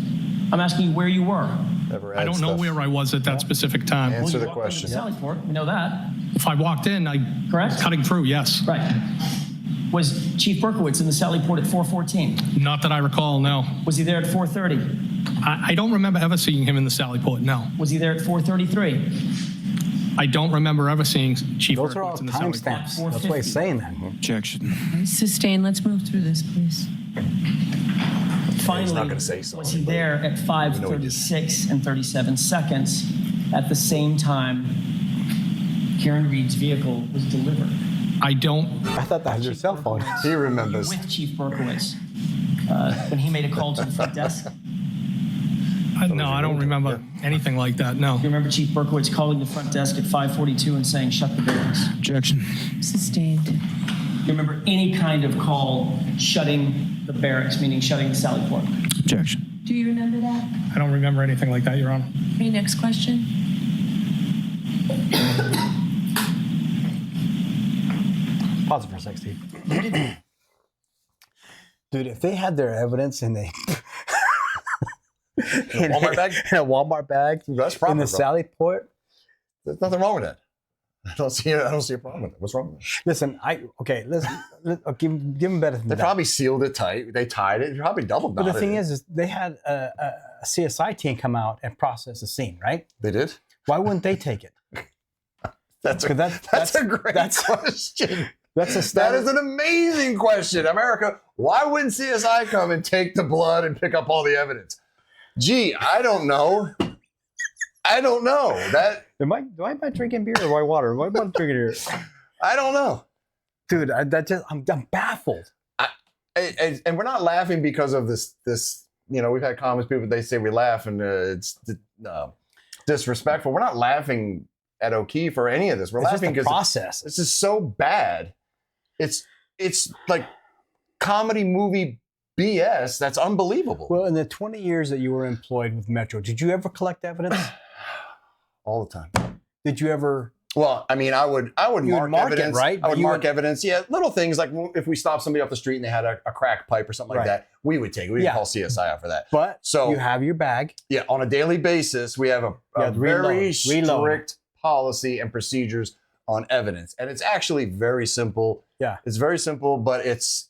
I'm asking you where you were. Never I don't know where I was at that specific time. Answer You the walked into question. Sallyport, we know that. If I walked in, I Correct? cutting through, yes. Right. Was Chief Berkowitz in the Sally Port at 4:14? Not that I recall, no. Was he there at 4:30? I don't remember ever seeing him in the Sally Port, no. Was he there at 4:33? I don't remember ever seeing Chief Those are all Berkowitz in the Sally Port. timestamps. That's why he's saying that. Objection. Sustain. Let's move through this, please. Finally, not gonna say so, was he but there at 5:36 and 37 seconds at the same time Karen Reed's vehicle was delivered? I don't. I thought that was your cell phone. He remembers. With Chief Berkowitz when he made a call to the front desk? Do No, I don't remember anything like that, no. you remember Chief Berkowitz calling the front desk at 5:42 and saying, shut the barracks? Objection. Sustained. Do you remember any kind of call shutting the barracks, meaning shutting the Sally Port? Objection. Do you remember that? I don't remember anything like that, Your Honor. Okay, next question. Pause it for a sec, Steve. Dude, if they had their evidence in a Walmart bag? in a Walmart bag That's proper, in the bro. Sally Port. There's nothing wrong with that. I don't see a problem with it. What's wrong with it? Listen, give them better than They that. probably sealed it tight. They tied it. They probably double But knotted the thing it. is they had a CSI team come out and process the scene, right? They did? Why wouldn't they take it? That's a, 'Cause that's a great that's- question. That's a That standard. is an amazing question. America, why wouldn't CSI come and take the blood and pick up all the evidence? Gee, I don't know. I don't know. Am I drinking beer or white water? Why am I drinking beer? I don't know. Dude, I'm baffled. And we're not laughing because of this, we've had comments, people, they say we laugh and it's disrespectful. We're not laughing at O'Keefe or any of this. We're It's just laughing the because process. this is so bad. It's like comedy movie BS. That's unbelievable. Well, in the 20 years that you were employed with Metro, did you ever collect evidence? All the time. Did you ever? Well, I mean, I would You would mark mark it, evidence, right? I would You mark would- evidence. Yeah, little things like if we stopped somebody off the street and they had a crack pipe or something like Right. that, we would take it. We would Yeah. call CSI out for that. But So- you have your bag. Yeah, on a daily basis, we have a Yeah, very reload. strict policy and procedures on evidence, and it's actually very simple. Yeah. It's very simple, but it's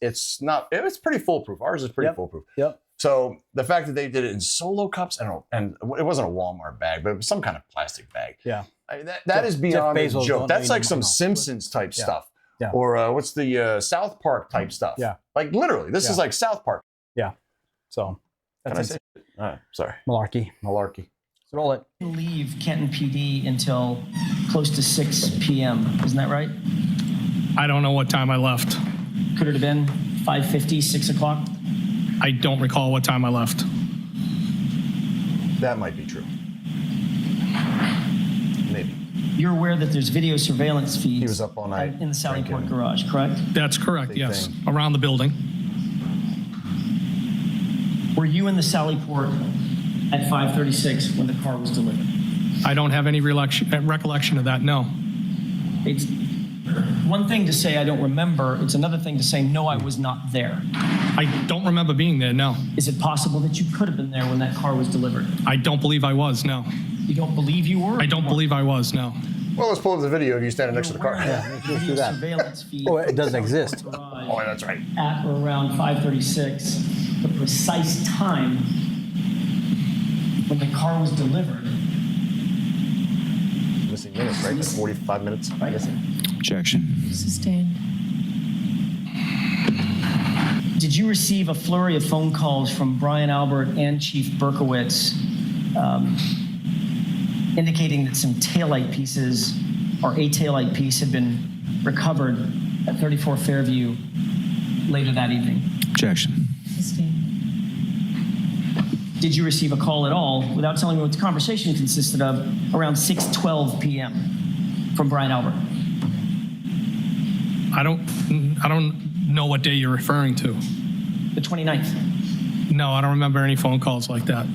pretty foolproof. Ours is pretty Yep. foolproof. Yep. So the fact that they did it in solo cups and it wasn't a Walmart bag, but it was some kind of plastic bag. Yeah. I mean, that is Jeff beyond a Bezos joke. don't That's need like no some more. Simpsons type Yeah. stuff. Yeah. Or what's the South Park type stuff? Yeah. Like literally, this Yeah. is like South Park. So Can I that's say it. it? All right, sorry. Malarkey. Malarkey. Roll it. Leave Canton PD until close to 6 p.m. Isn't that right? I don't know what time I left. Could it have been 5:50, 6 o'clock? I don't recall what time I left. That might be true. Maybe. You're aware that there's video surveillance feeds He was up all night in the Sally Port drinking. garage, correct? That's correct, Big yes. thing. Around the building. Were you in the Sally Port at 5:36 when the car was delivered? I don't have any recollection of that, no. It's one thing to say I don't remember. It's another thing to say, no, I was not there. I don't remember being there, no. Is it possible that you could have been there when that car was delivered? I don't believe I was, no. You don't believe you were? I don't believe I was, no. Well, let's pull up the video of you standing next to the car. let's do Video that. surveillance feed Oh, it does exist. Oh, that's right. at or around 5:36, the precise time when the car was delivered. Missing minutes, right? That's 45 minutes. Right. Missing. Objection. Sustained. Did you receive a flurry of phone calls from Brian Albert and Chief Berkowitz indicating that some taillight pieces or a taillight piece had been recovered at 34 Fairview later that evening? Objection. Sustained. Did you receive a call at all, without telling me what the conversation consisted of, around 6:12 p.m. from Brian Albert? I don't know what day you're referring to. The 29th. No, I don't remember any phone calls like that.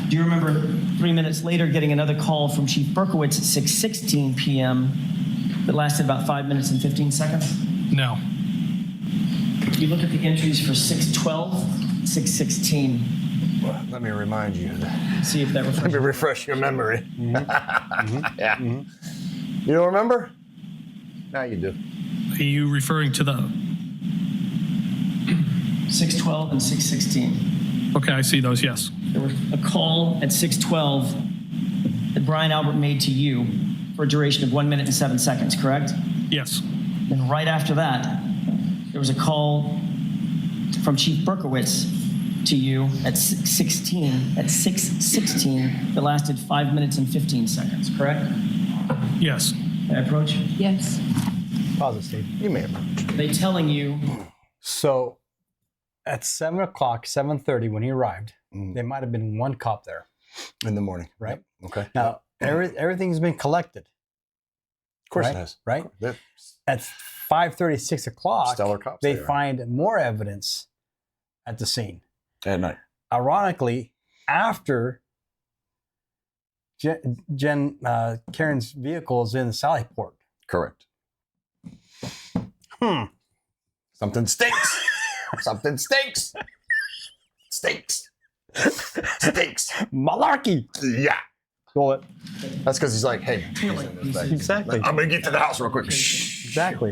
Do you remember 3 minutes later getting another call from Chief Berkowitz at 6:16 p.m. that lasted about 5 minutes and 15 seconds? No. You look at the entries for 6:12, 6:16. Let me remind you. See if that Let me refreshes. refresh your memory. Yeah. You don't remember? Now you do. Are you referring to the, 6:12 and 6:16. okay, I see those, yes. There was a call at 6:12 that Brian Albert made to you for a duration of 1 minute and 7 seconds, correct? Yes, And right after that, there was a call from Chief Berkowitz to you at 6:16 that lasted 5 minutes and 15 seconds, correct? yes. May I approach? Yes. Pause it, Steve. You may have. They telling you, So at 7 o'clock, 7:30, when he arrived, there might have been one cop there, In the morning. right? Yep. Okay. Now, everything's been collected, Of course right? it has. Right? They're At 5:30, 6 o'clock, stellar cops. they are. find more evidence at the scene. At night. Ironically, after Karen's vehicle is in the Sallyport. Correct. Something stinks. Something stinks. Stinks. Stinks. Malarkey! Yeah. Well, it, That's because he's like, hey, exactly. I'm going to get to the house real quick. Shh. Exactly.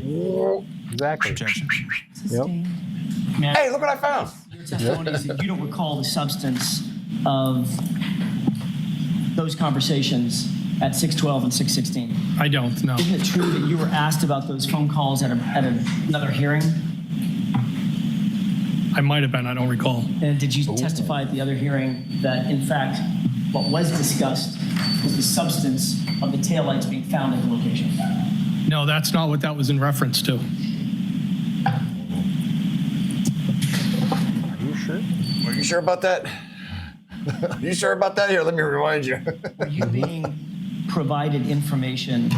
Exactly. Objection. Yep. Hey, look what I found. your testimony is that you don't recall the substance of those conversations at 6:12 and 6:16. I don't, no. Isn't it true that you were asked about those phone calls at another hearing? I might have been, I don't recall. And did you testify at the other hearing that, in fact, what was discussed was the substance of the taillights being found at the location? No, that's not what that was in reference to. Are you sure about that? Are you sure about that? Here, let me remind you. Were you being provided information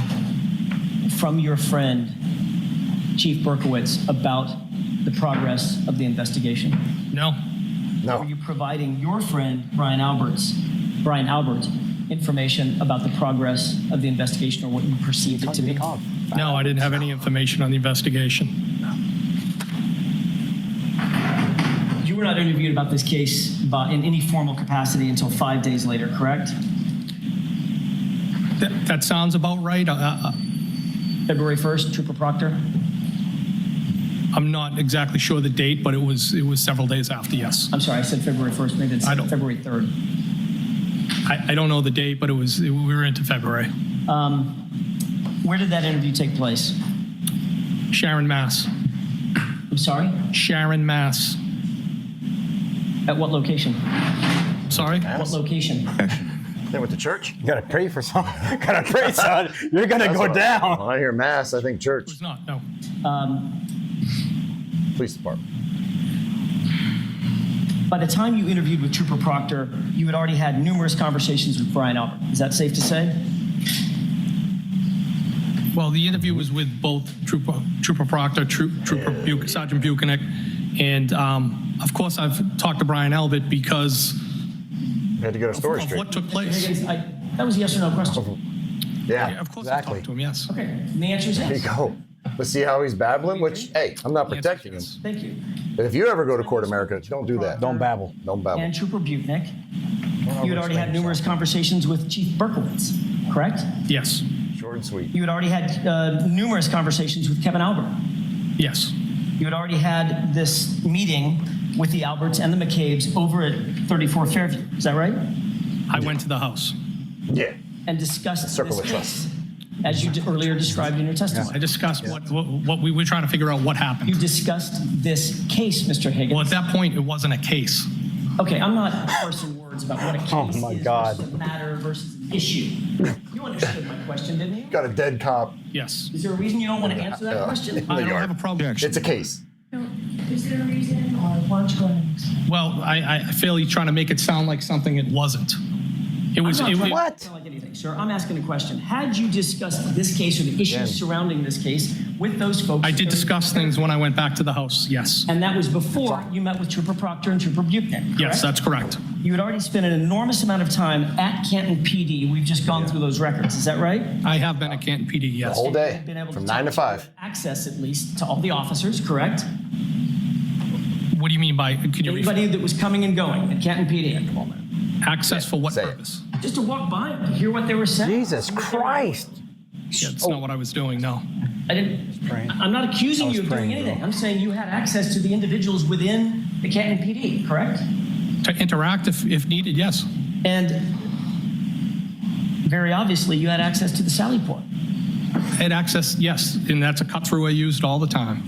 from your friend, Chief Berkowitz, about the progress of the investigation? No, No. Were you providing your friend, Brian Albert, information about the progress of the investigation or what you perceived it to be? no, I didn't have any information on the investigation. You were not interviewed about this case in any formal capacity until 5 days later, correct? That sounds about right. February 1st, Trooper Proctor? I'm not exactly sure the date, but it was several days after, yes. I'm sorry, I said February 1st, maybe it's I don't- February 3rd. I don't know the date, but we were into February. Where did that interview take place? Sharon, Mass. I'm sorry? Sharon, Mass. At what location? Sorry? What location? They went to church? You gotta pray for some. Gotta pray, son. You're gonna go down. When I hear mass, I think It church. was not, no. Police department. By the time you interviewed with Trooper Proctor, you had already had numerous conversations with Brian Albert. Is that safe to say? Well, the interview was with both Trooper Proctor, Sergeant Buchanan, and of course I've talked to Brian Albert because We had to get our story of straight. what took place. Higgins, that was a yes or no question. Yeah. Of course I Exactly. talked to him, yes. Okay, and the answer is There you yes. go. But see how he's babbling? Which, hey, I'm not protecting him. Thank you. But if you ever go to court America, don't do that. Don't babble. Don't babble. And Trooper Buchanan, you had already had numerous conversations with Chief Berkowitz, correct? Yes, Short and sweet. You had already had numerous conversations with Kevin Albert. yes, You had already had this meeting with the Alberts and the McCabe's over at 34 Fairview. Is that right? I went to the house. Yeah. And discussed Circle this of trust. case, as you earlier described in your testimony. I discussed what we were trying to figure out what You happened. discussed this case, Mr. Higgins. Well, at that point, it wasn't a case. Okay, I'm not parsing words about what a case Oh, my is God. versus a matter versus an issue. You understood my question, didn't you? Got a dead cop. Yes. Is there a reason you don't want to answer that question? I don't have a problem. Objection. It's a case. Is there a reason, or why don't you go ahead and explain? Well, I feel you're trying to make it sound like something it wasn't. It was. I'm not trying to What? sound like anything, sir. I'm asking a question. Had you discussed this case or the issues surrounding this case with those folks? I did discuss things when I went back to the house, yes. And that was before you met with Trooper Proctor and Trooper Buchanan, correct? Yes, that's correct. You had already spent an enormous amount of time at Canton PD. We've just gone through those records. Is that right? I have been at Canton PD, The yes. whole day. You've been able From to 9 to 5. access, at least, to all the officers, correct? What do you mean by, could you Anybody that was coming and going at Canton PD at the moment. access for what Say it. purpose? Just to walk by them, to hear what they were saying. Jesus Christ. Yeah, that's not what I was doing, no. I'm not accusing you of doing anything. I'm saying you had access to the individuals within the Canton PD, correct? To interact if needed, yes. And very obviously, you had access to the Sally Port. I had access, yes, and that's a cut-through I used all the time.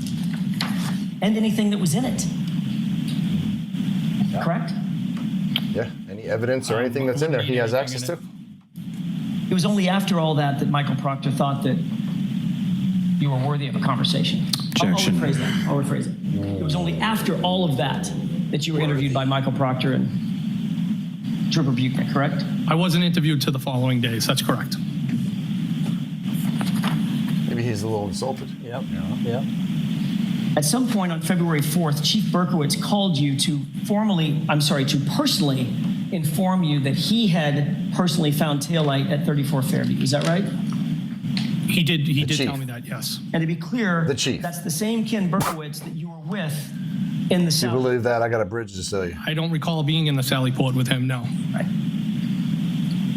And anything that was in it. Correct? Yeah, any evidence or anything that's in there, he has access to. It was only after all that that Michael Proctor thought that you were worthy of a conversation. Objection. I'll rephrase it. It was only after all of that that you were interviewed by Michael Proctor and Trooper Buchanan, correct? I wasn't interviewed to the following days. That's correct. Maybe he's a little insulted. Yep. Yep. At some point on February 4th, Chief Berkowitz called you to personally inform you that he had personally found taillight at 34 Fairview. Is that right? He did chief. tell me that, yes. And to be clear, The chief. that's the same Ken Berkowitz that you were with in the You South. believe that? I got a bridge to sell you. I don't recall being in the Sally Port with him, no. Right.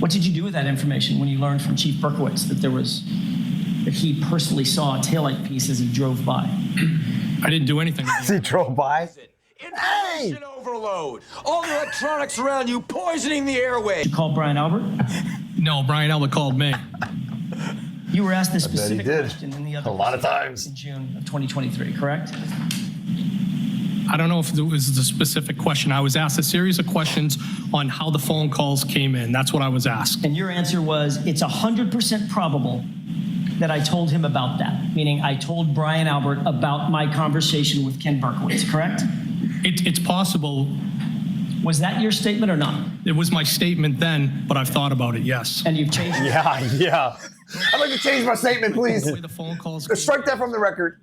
What did you do with that information when you learned from Chief Berkowitz that he personally saw a taillight piece as he drove by? I didn't do anything. As he drove by. Information overload. All the electronics around you poisoning the airway. Did you call Brian Albert? No, Brian Albert called me. You were asked this bet he specific did. question in the other A lot of proceeding times. in June of 2023, correct? I don't know if it was the specific question. I was asked a series of questions on how the phone calls came in. That's what I was asked. And your answer was, it's 100% probable that I told him about that, meaning I told Brian Albert about my conversation with Ken Berkowitz, correct? It's possible. Was that your statement or not? It was my statement then, but I've thought about it, yes. And you've changed it? Yeah. I'd like to change my statement, please. The way the phone calls Strike that from the record.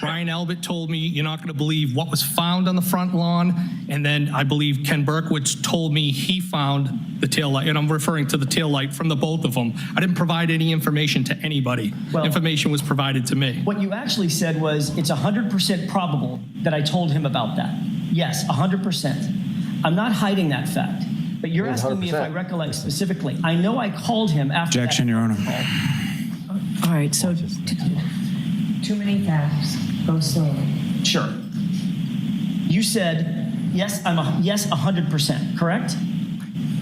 Brian Albert told me, you're not going to believe what was found on the front lawn. And then I believe Ken Berkowitz told me he found the taillight, and I'm referring to the taillight from the both of them. I didn't provide any information to anybody. Well, information was provided to me. What you actually said was, it's 100% probable that I told him about that. Yes, 100%. I'm not hiding that fact, but you're asking me if I recollect specifically. I know I called him after Objection, that Your Honor. call. All right, so Too many facts. Go slowly. Sure. You said, yes, 100%, correct?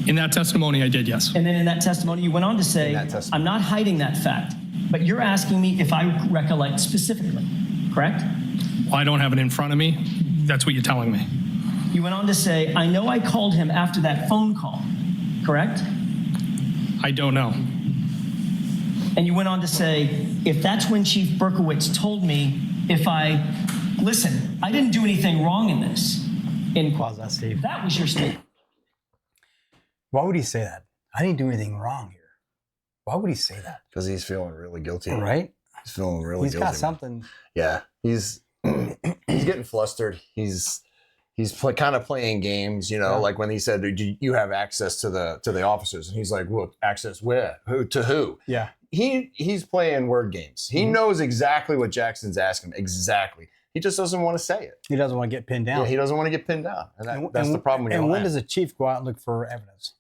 In that testimony, I did, yes. And then in that testimony, you went on to say, I'm not hiding that fact, but you're asking me if I recollect specifically, correct? Well, I don't have it in front of me. That's what you're telling me. You went on to say, I know I called him after that phone call, correct? I don't know. And you went on to say, if that's when Chief Berkowitz told me listen, I didn't do anything wrong in this. Pause that, Steve. That was your statement. Why would he say that? I didn't do anything wrong here. Why would he say that? Because he's feeling really guilty. Right? He's feeling really He's guilty. got something. Yeah, he's getting flustered. He's kind of playing games, like when he said, "Do you have access to the officers?" And he's like, "Well, access where? To who?" Yeah. He's playing word games. He knows exactly what Jackson's asking him. Exactly. He just doesn't want to say it. He doesn't want to get pinned down. Yeah, he doesn't want to get pinned down, and that's the problem. And when does a chief go out and look for evidence?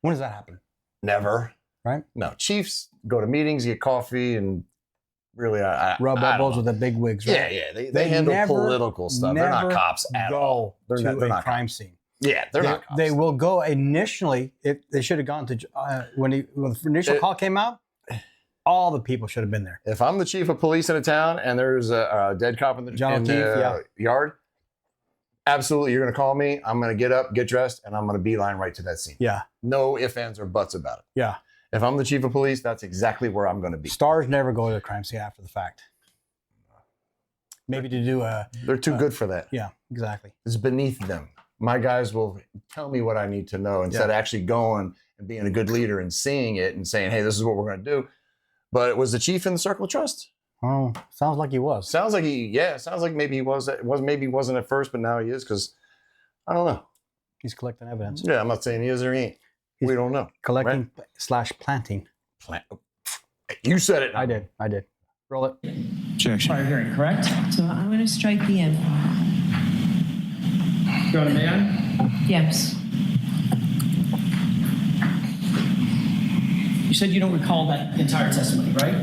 When does that happen? Never. Right? No, chiefs go to meetings, get coffee, and really Rub elbows with the big wigs, right? Yeah. They handle never, political stuff. They're not cops at all. They're to not a crime cops. scene. Yeah, they're not cops. They will go initially. They should have gone to when the initial call came out. All the people should have been there. If I'm the chief of police in a town and there's a dead cop in the yard, absolutely, you're going to call me. I'm going to get up, get dressed, and I'm going to beeline right to that scene. Yeah. No ifs, ands, or buts about it. Yeah. If I'm the chief of police, that's exactly where I'm going to be. Stars never go to the crime scene after the fact. Maybe to do a... They're too good for that. Yeah, exactly. It's beneath them. My guys will tell me what I need to know instead of actually going and being a good leader and seeing it and saying, hey, this is what we're going to do. But it was the chief in the circle of trust. Oh, sounds like he was. Sounds like maybe he was. Maybe he wasn't at first, but now he is, because I don't know. He's collecting evidence. Yeah, I'm not saying he is or he ain't. We don't know. Collecting / planting. You said it. I did. Roll it. Objection. Prior hearing, correct? So I'm going to strike the end. Your Honor, may I? Yes. You said you don't recall that entire testimony, right?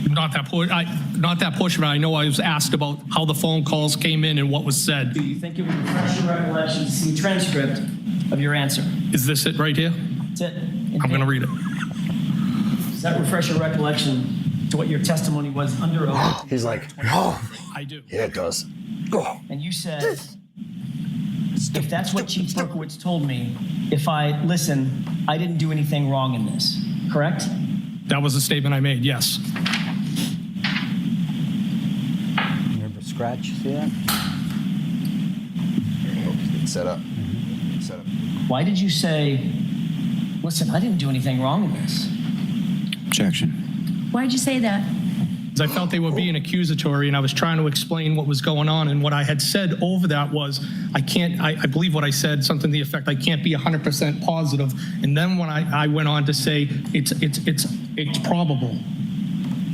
Not that portion, but I know I was asked about how the phone calls came in and what was said. Do you think it would refresh your recollection to see a transcript of your answer? Is this it right here? That's it. I'm going to read it. Does that refresh your recollection to what your testimony was under oath? He's like, I do. yeah, it does. And you said, if that's what Chief Berkowitz told me, if I listen, I didn't do anything wrong in this, correct? That was the statement I made, yes. Remember scratch? See that? It's set up. Set up. Why did you say, listen, I didn't do anything wrong in this? Objection. Why'd you say that? Because I felt they were being accusatory, and I was trying to explain what was going on. And what I had said over that was, I believe what I said, something to the effect, I can't be 100% positive. And then when I went on to say, it's probable.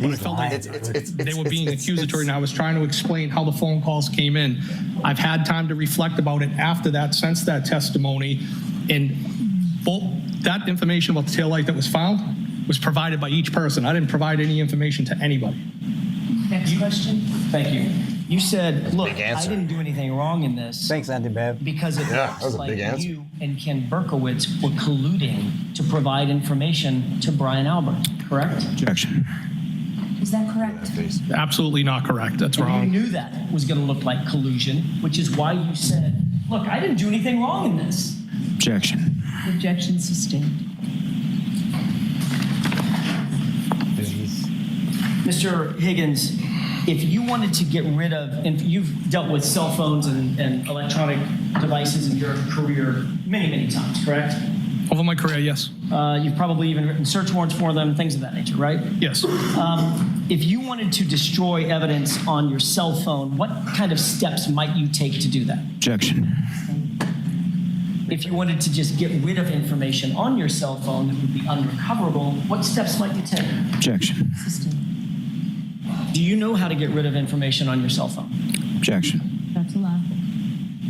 But I felt like they were being accusatory, and I was trying to explain how the phone calls came in. I've had time to reflect about it after that, since that testimony, and that information about the taillight that was found was provided by each person. I didn't provide any information to anybody. Next question. Thank you. You said, look, Big I answer. didn't do anything wrong in this. Thanks, Andy Bev. Because it Yeah, that looks was a like big answer. you and Ken Berkowitz were colluding to provide information to Brian Albert, correct? Objection. Is that correct? Absolutely not correct. That's And wrong. you knew that was going to look like collusion, which is why you said, look, I didn't do anything wrong in this. Objection. Objection sustained. Mr. Higgins, if you wanted to get rid of, and you've dealt with cell phones and electronic devices in your career many, many times, correct? Over my career, yes. You've probably even written search warrants for them, things of that nature, right? Yes. If you wanted to destroy evidence on your cell phone, what kind of steps might you take to do that? Objection. If you wanted to just get rid of information on your cell phone that would be unrecoverable, what steps might you take? Objection. Sustained. Do you know how to get rid of information on your cell phone? Objection. That's allowed.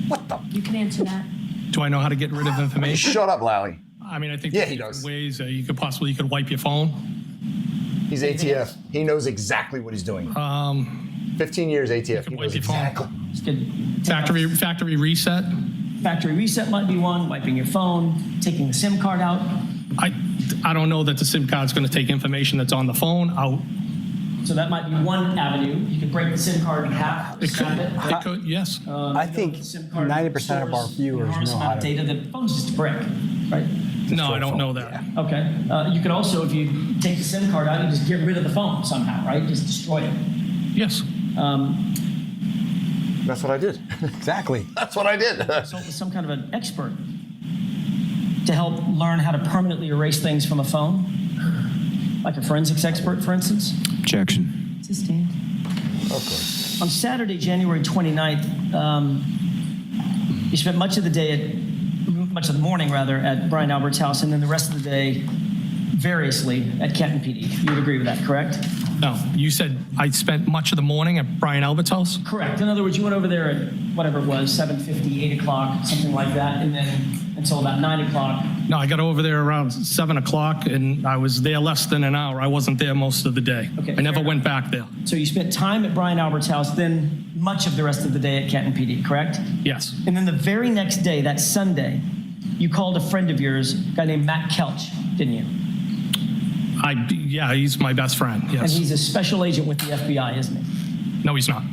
What the? You can answer that. Do I know how to get rid of information? Shut up, Lowy. I mean, I think Yeah, there's he different does. ways you could wipe your phone. He's ATF. He knows exactly what he's doing. 15 years ATF. He wipe knows your phone. exactly. Just get- Factory reset. Factory reset might be one, wiping your phone, taking the SIM card out. I don't know that the SIM card's going to take information that's on the phone out. So that might be one avenue. You could break the SIM card in half, It could. snap it. It could. Yes. I think 90% of our viewers enormous know amount how of to. data. The phone's just a brick, right? No, I don't know that. Okay. You could also, if you take the SIM card out, you just get rid of the phone somehow, right? Just destroy it. Yes. That's what I did. Exactly. That's what I did. Consult with some kind of an expert to help learn how to permanently erase things from a phone, like a forensics expert, for instance. Objection. Sustained. Of course. On Saturday, January 29th, you spent much of the morning at Brian Albert's house, and then the rest of the day variously at Canton PD. You would agree with that, correct? No. You said I spent much of the morning at Brian Albert's house? Correct. In other words, you went over there at whatever it was, 7:50, 8 o'clock, something like that, and then until about 9 o'clock. No, I got over there around 7 o'clock, and I was there less than an hour. I wasn't there most of the day. Okay, I never fair went back there. So you spent time at Brian Albert's house, then much of the rest of the day at Canton PD, correct? Yes. And then the very next day, that Sunday, you called a friend of yours, a guy named Matt Kelch, didn't you? Yeah, he's my best friend. And Yes. he's a special agent with the FBI, isn't he? No, he's not.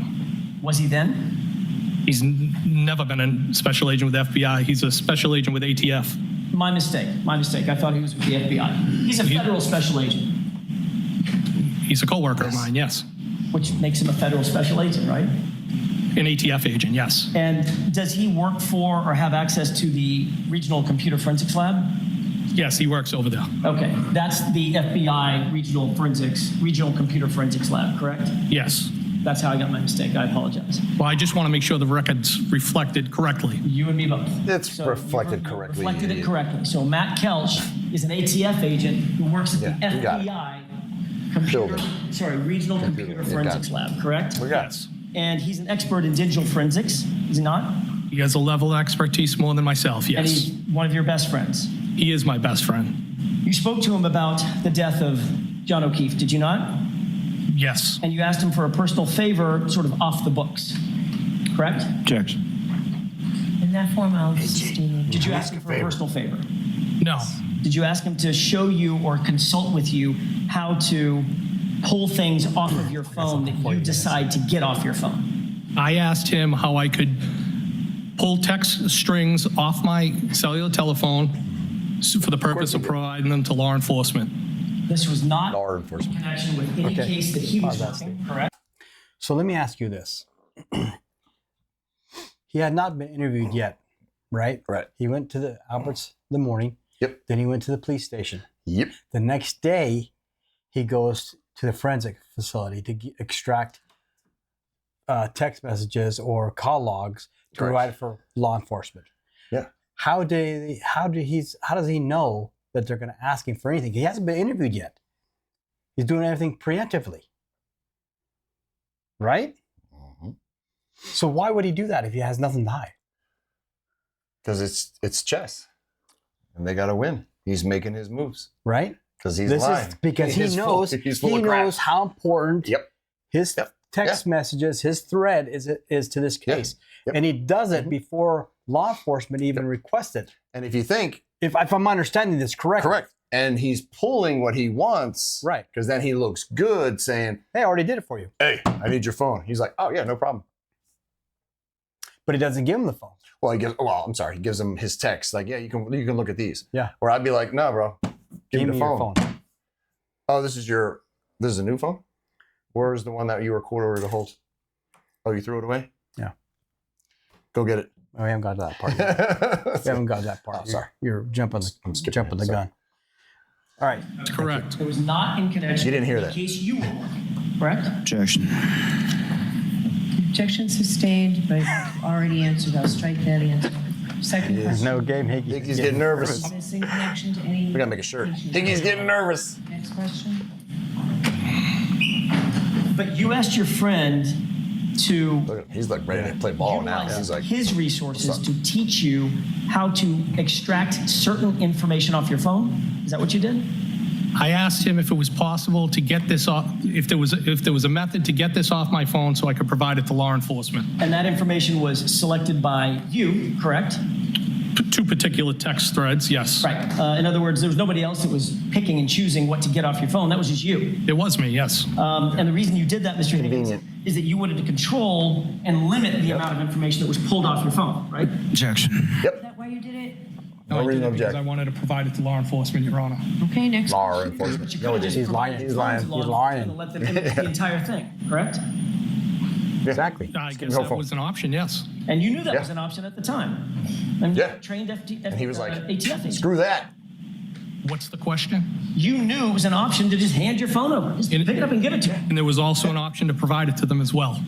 Was he then? He's never been a special agent with FBI. He's a special agent with ATF. My mistake. I thought he was with the FBI. He's a federal special agent, He's a coworker of mine. Yes. which makes him a federal special agent, right? An ATF agent. Yes. And does he work for or have access to the Regional Computer Forensics Lab? Yes, he works over there. Okay, that's the FBI Regional Computer Forensics Lab, correct? Yes. That's how I got my mistake. I apologize. Well, I just want to make sure the record's reflected correctly. You and me both. It's reflected correctly. Reflected it correctly. So Matt Kelch is an ATF agent who works at the Yeah, you got it. FBI Regional Computer you got Forensics it. Lab, correct? We got Yes. And he's an expert in digital forensics, is he not? He has a level of expertise more than myself. And Yes. he's one of your best friends. He is my best friend. You spoke to him about the death of John O'Keefe, did you not? Yes. And you asked him for a personal favor, sort of off the books, correct? Objection. In that form, I'll sustain it. Did you ask him for a personal favor? No. Did you ask him to show you or consult with you how to pull things off of your phone that you decide to get off your phone? I asked him how I could pull text strings off my cellular telephone for the purpose of providing them to law enforcement. This was not Law in enforcement. connection with any case that he was working, correct? So let me ask you this. He had not been interviewed yet, right? Right. He went to the Alberts in the morning. Yep. Then he went to the police station. Yep. The next day, he goes to the forensic facility to extract text messages or call logs to provide for law enforcement. Yeah. How does he know that they're going to ask him for anything? He hasn't been interviewed yet. He's doing everything preemptively, right? Mm-hmm. So why would he do that if he has nothing to hide? Because it's chess, and they got to win. He's making his moves, Right? because he's This lying. is because he knows he's full of crap. how important his Yep. text messages, his thread is to this case. Yep. And he does it before law enforcement even requests it. And if you think If I'm understanding this correctly. correct, and he's pulling what he wants, Right. Because then he looks good, saying, Hey, I already did it for you. "Hey, I need your phone." He's like, "Oh yeah, no problem." But he doesn't give him the phone. Well, he gives him his text, like, "Yeah, you can look at these." Yeah. Or I'd be like, "No, bro, give me the me phone." your phone. Oh, this is a new phone? Where's the one that you were quarter to hold? Oh, you threw it away? Yeah. Go get it. Oh, we haven't got to that part yet. We haven't got to that part. Oh, sorry. You're jumping the gun. All right. That's correct. It was not in connection You didn't hear with that. the case you were working, correct? Objection. Objection sustained, but already answered. I'll strike that answer. Second Yes. question. No game. Higgy's getting nervous. Missing connection to any. We gotta make a shirt. Higgy's getting nervous. Next question. But you asked your friend to Look at him. He's like ready to play ball now. utilize He's like, his resources to teach you how to extract certain information off your phone. Is that what you did? I asked him if it was possible to get this off, if there was a method to get this off my phone so I could provide it to law enforcement. And that information was selected by you, correct? Two particular text threads, yes. Right. In other words, there was nobody else that was picking and choosing what to get off your phone. That was just you. It was me, yes. And the reason you did that, Mr. Higgins, Convenient. is that you wanted to control and limit the amount of information that was pulled off your phone, right? Objection. Is that why you did it? No, I reason did to it because object. I wanted to provide it to law enforcement, Your Honor. Okay, next. law enforcement. No, it He's isn't. lying. He's lying. He's lying. And let them input the entire thing, correct? Exactly. I guess No that phone. was an option, yes. And you knew that Yeah. was an option at the time. And Yeah. trained And he was like, ATF agent. Screw that. What's the question? You knew it was an option to just hand your phone over. Just pick it up and give it to him. And there was also an option to provide it to them as well.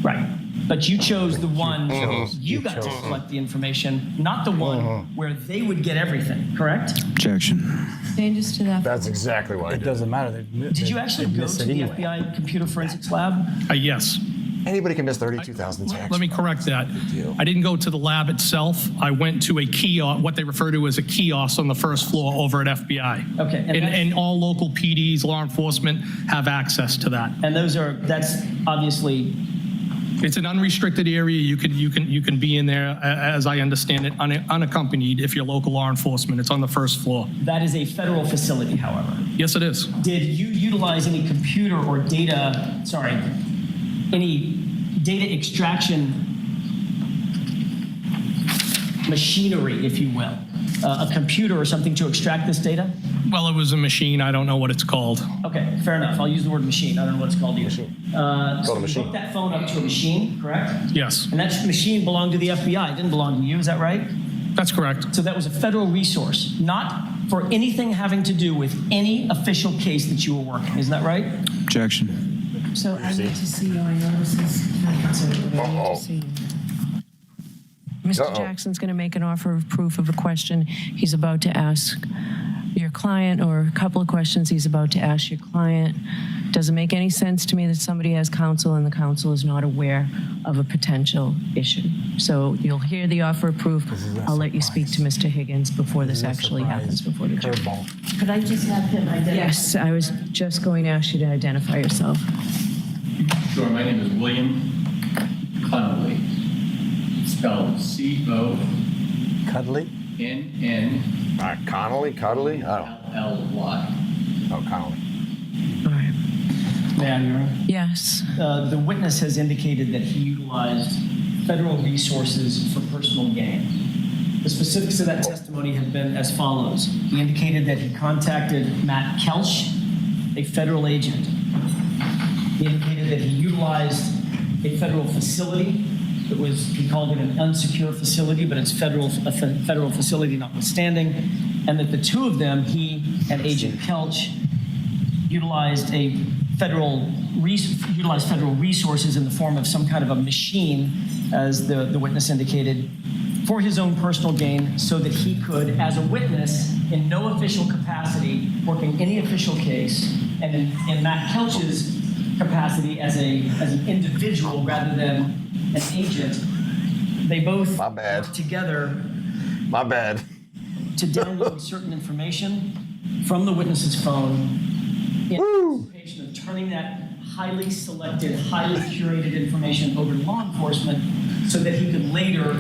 Right. But you chose the one you got to select the information, not the one where they would get everything, correct? Objection. Changes to that. That's exactly what I It did. doesn't matter. Did you actually go to the FBI computer forensics lab? Yes. Anybody can miss 32,000 texts. Let me correct that. I didn't go to the lab itself. I went to a kiosk, what they refer to as a kiosk on the first floor over at FBI. Okay, and And, that's- and all local PDs, law enforcement have access to that. And that's obviously, It's an unrestricted area. You can be in there, as I understand it, unaccompanied if you're local law enforcement. It's on the first floor. that is a federal facility, however. Yes, it is. Did you utilize any computer or any data extraction machinery, if you will? A computer or something to extract this data? Well, it was a machine. I don't know what it's called. Okay, fair enough. I'll use the word machine. I don't know what it's called either. So you machine. hooked that phone up to a machine, correct? Yes, And that machine belonged to the FBI. It didn't belong to you, is that right? that's correct. So that was a federal resource, not for anything having to do with any official case that you were working. Isn't that right? Objection. So I need to see your notices. I need to see. Mr. Jackson's going to make an offer of proof of a question he's about to ask your client, or a couple of questions he's about to ask your client. Doesn't make any sense to me that somebody has counsel and the counsel is not aware of a potential issue. So you'll hear the offer of proof. I'll let you speak to Mr. Higgins before this actually happens before the jury. Could I just have him identify? Yes, I was just going to ask you to identify yourself. Sure, my name is William Connolly, spelled Cuddly? C-O-N-N-L-L-Y. Connolly? Cuddly? I don't know. Oh, Connolly. All right. May I, Your Honor? Yes. The witness has indicated that he utilized federal resources for personal gain. The specifics of that testimony have been as follows. He indicated that he contacted Matt Kelch, a federal agent. He indicated that he utilized a federal facility. He called it an unsecure facility, but it's a federal facility notwithstanding, and that the two of them, he and Agent Kelch, utilized federal resources in the form of some kind of a machine, as the witness indicated, for his own personal gain, so that he could, as a witness, in no official capacity, working any official case, and in Matt Kelch's capacity as an individual rather than an agent, they both worked together. My bad. To download certain information from the witness's phone in anticipation of turning that highly selected, highly curated information over to law enforcement so that he could later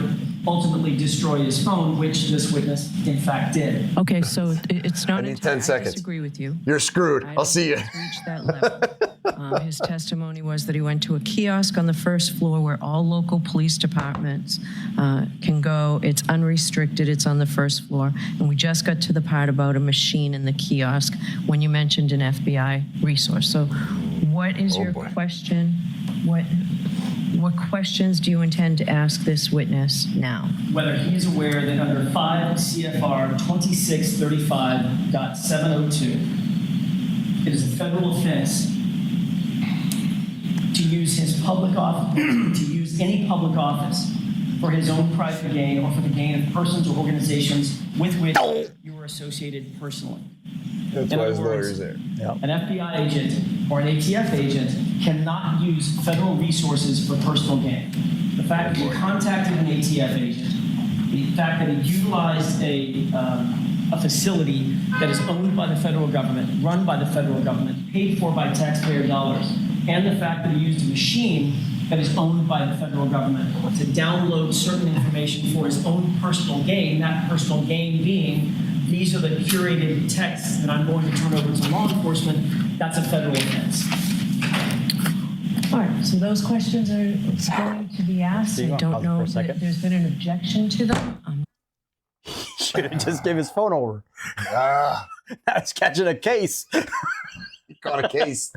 ultimately destroy his phone, which this witness, in fact, did. Okay, so it's not. I need 10 seconds. I disagree with you. You're screwed. I'll see you. Reach that level. His testimony was that he went to a kiosk on the first floor where all local police departments can go. It's unrestricted. It's on the first floor. And we just got to the part about a machine in the kiosk when you mentioned an FBI resource. So what is your question? What questions do you intend to ask this witness now? Whether he is aware that under 5 CFR 2635.702, it is a federal offense to use his public office, to use any public office for his own private gain or for the gain of persons or organizations with which you are associated personally. That's why his lawyer's there. An FBI agent or an ATF agent cannot use federal resources for personal gain. The fact that he contacted an ATF agent, the fact that he utilized a facility that is owned by the federal government, run by the federal government, paid for by taxpayer dollars, and the fact that he used a machine that is owned by the federal government to download certain information for his own personal gain, that personal gain being, these are the curated texts that I'm going to turn over to law enforcement, that's a federal offense. All right, so those questions are going to be asked. I don't know if there's been an objection to them. Should have just gave his phone over. Now he's catching a case. He caught a case.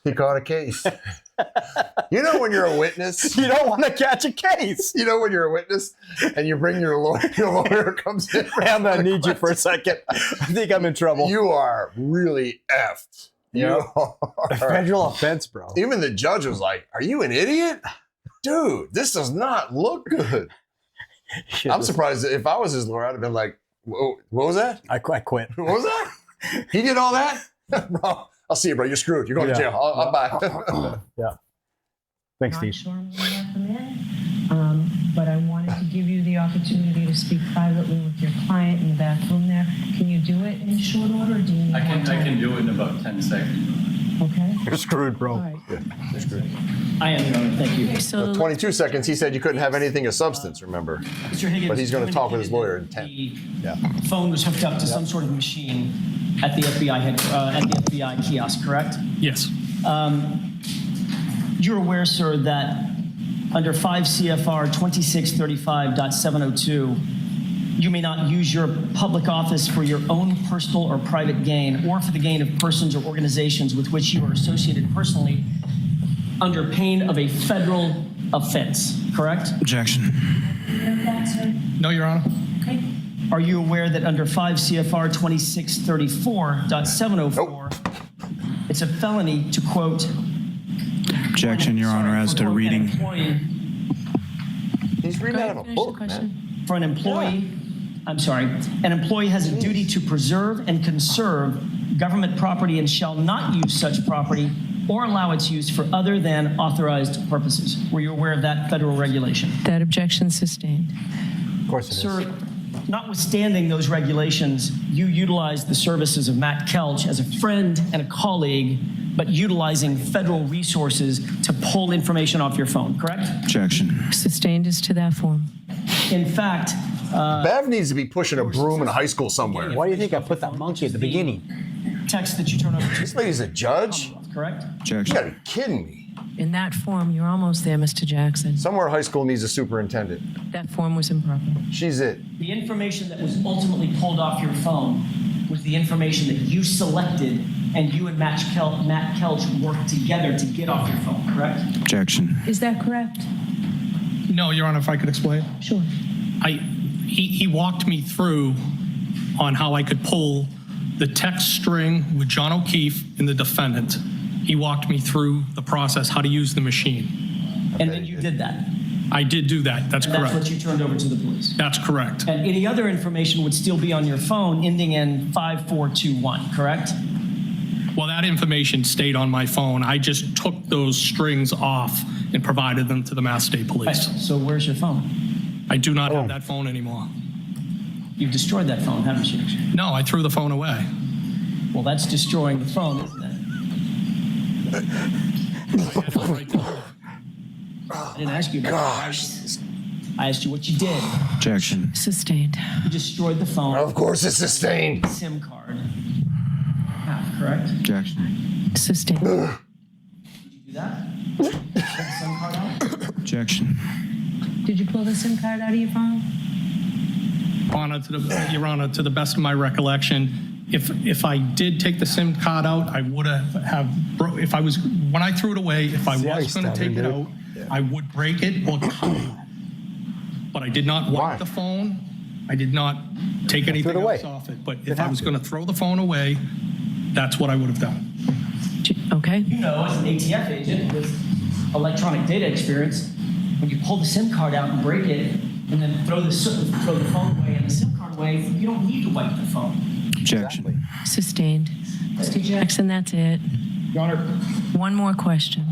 He caught a case. You know when you're a witness, you don't want to catch a case. You know when you're a witness and you bring your lawyer comes in. I'm gonna need you for a second. I think I'm in trouble. You are really effed. You are. A federal offense, bro. Even the judge was like, "Are you an idiot, dude? This does not look good." I'm surprised. If I was his lawyer, I'd have been like, "What was that? I quit. What was that? He did all that, bro." I'll see you, bro. You're screwed. You're going to jail. I'll bye. Yeah. Thanks, Not Steve. sure I'm going to let them in, but I wanted to give you the opportunity to speak privately with your client in the back room there. Can you do it in short order? Or do you need I more time? can do it in about 10 seconds. Okay. You're screwed, bro. All right. You're screwed. I am, Your Honor. Thank you. So 22 seconds. He said you couldn't have anything of substance. Remember, Mr. Higgins, but he's going to talk with his lawyer in 10. The phone was hooked up to some sort of machine at the FBI kiosk, correct? Yes. You're aware, sir, that under 5 CFR 2635.702, you may not use your public office for your own personal or private gain or for the gain of persons or organizations with which you are associated personally under pain of a federal offense, correct? Objection. No, Your Honor. Okay. Are you aware that under 5 CFR 2634.704, it's a felony to quote... Objection, Your Honor, as to reading. He's reading out of a book, man. For an employee, I'm sorry, an employee has a duty to preserve and conserve government property and shall not use such property or allow its use for other than authorized purposes. Were you aware of that federal regulation? That objection sustained. Of course it is. Sir, notwithstanding those regulations, you utilized the services of Matt Kelch as a friend and a colleague, but utilizing federal resources to pull information off your phone, correct? Objection. Sustained as to that form. In fact, Bev needs to be pushing a broom in a high school somewhere. Why do you think I put that monkey at the beginning? text that you turn over to. This lady's a judge? Correct? You Objection. gotta be kidding me. In that form, you're almost there, Mr. Jackson. Somewhere high school needs a superintendent. That form was improper. She's it. The information that was ultimately pulled off your phone was the information that you selected and you and Matt Kelch worked together to get off your phone, correct? Objection. Is that correct? No, Your Honor, if I could explain. Sure. He walked me through on how I could pull the text string with John O'Keefe and the defendant. He walked me through the process, how to use the machine. And then you did that. I did do that. That's And correct. that's what you turned over to the police. That's correct. And any other information would still be on your phone ending in 5421, correct? Well, that information stayed on my phone. I just took those strings off and provided them to the Mass State Right. Police. So where's your phone? I do not have that phone anymore. You've destroyed that phone, haven't you? No, I threw the phone away. Well, that's destroying the phone, isn't it? I didn't ask you about that. I asked you what you did. Objection. Sustained. You destroyed the phone. Of course it's sustained. SIM card. Correct? Objection. Sustained. Did you do that? Pull the SIM card out? Objection. Did you pull the SIM card out of your phone? Your Honor, to the best of my recollection, if I did take the SIM card out, I would when I threw it away, if I was going to take it out, I would break it or cut it. But I did not wipe the phone. I did not take anything else off it. But if I was going to throw the phone away, that's what I would have done. Okay. You know, as an ATF agent with electronic data experience, when you pull the SIM card out and break it, and then throw the phone away and the SIM card away, you don't need to wipe the phone. Objection. Sustained. Mr. Jackson, that's it. Your Honor. One more question.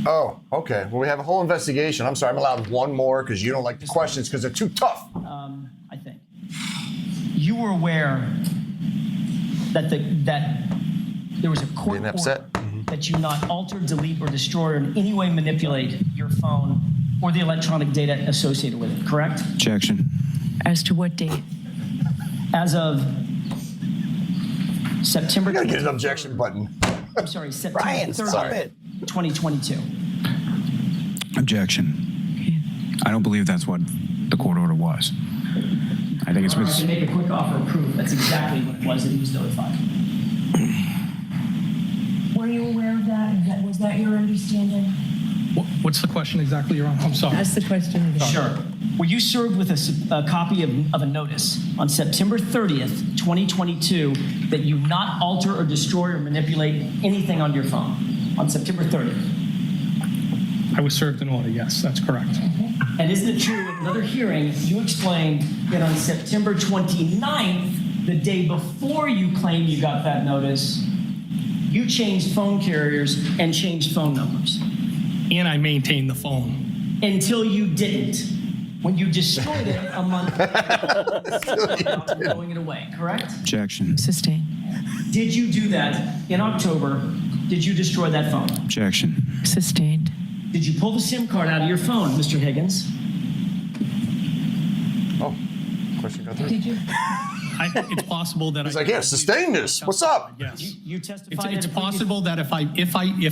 Oh, okay. Well, we have a whole investigation. I'm sorry, I'm allowed one more because you don't like the questions because they're too tough. I think. You were aware that there was a court Getting upset? order that you not alter, delete, or destroy, or in any way manipulate your phone or the electronic data associated with it, correct? Objection. As to what date? As of September. You gotta get an objection button. I'm sorry, September Ryan, 30th, stop it. 2022. Objection. I don't believe that's what the court order was. I think it's I can make a quick offer of proof. That's exactly what it was that he was notified. Were you aware of that? Was that your understanding? What's the question exactly, Your Honor? I'm sorry. That's the question again. Sure. Were you served with a copy of a notice on September 30th, 2022, that you not alter or destroy or manipulate anything on your phone on September 30th? I was served an order, yes, that's correct. And isn't it true, in another hearing, you explained that on September 29th, the day before you claimed you got that notice, you changed phone carriers and changed phone numbers? And I maintained the phone. Until you didn't. When you destroyed it a month after throwing it away, correct? Objection. Sustained. Did you do that in October? Did you destroy that phone? Objection. Sustained. Did you pull the SIM card out of your phone, Mr. Higgins? Oh, question got through. Did you? It's possible that He's like, yeah, sustain this. What's up? Yes. You testified. It's possible that if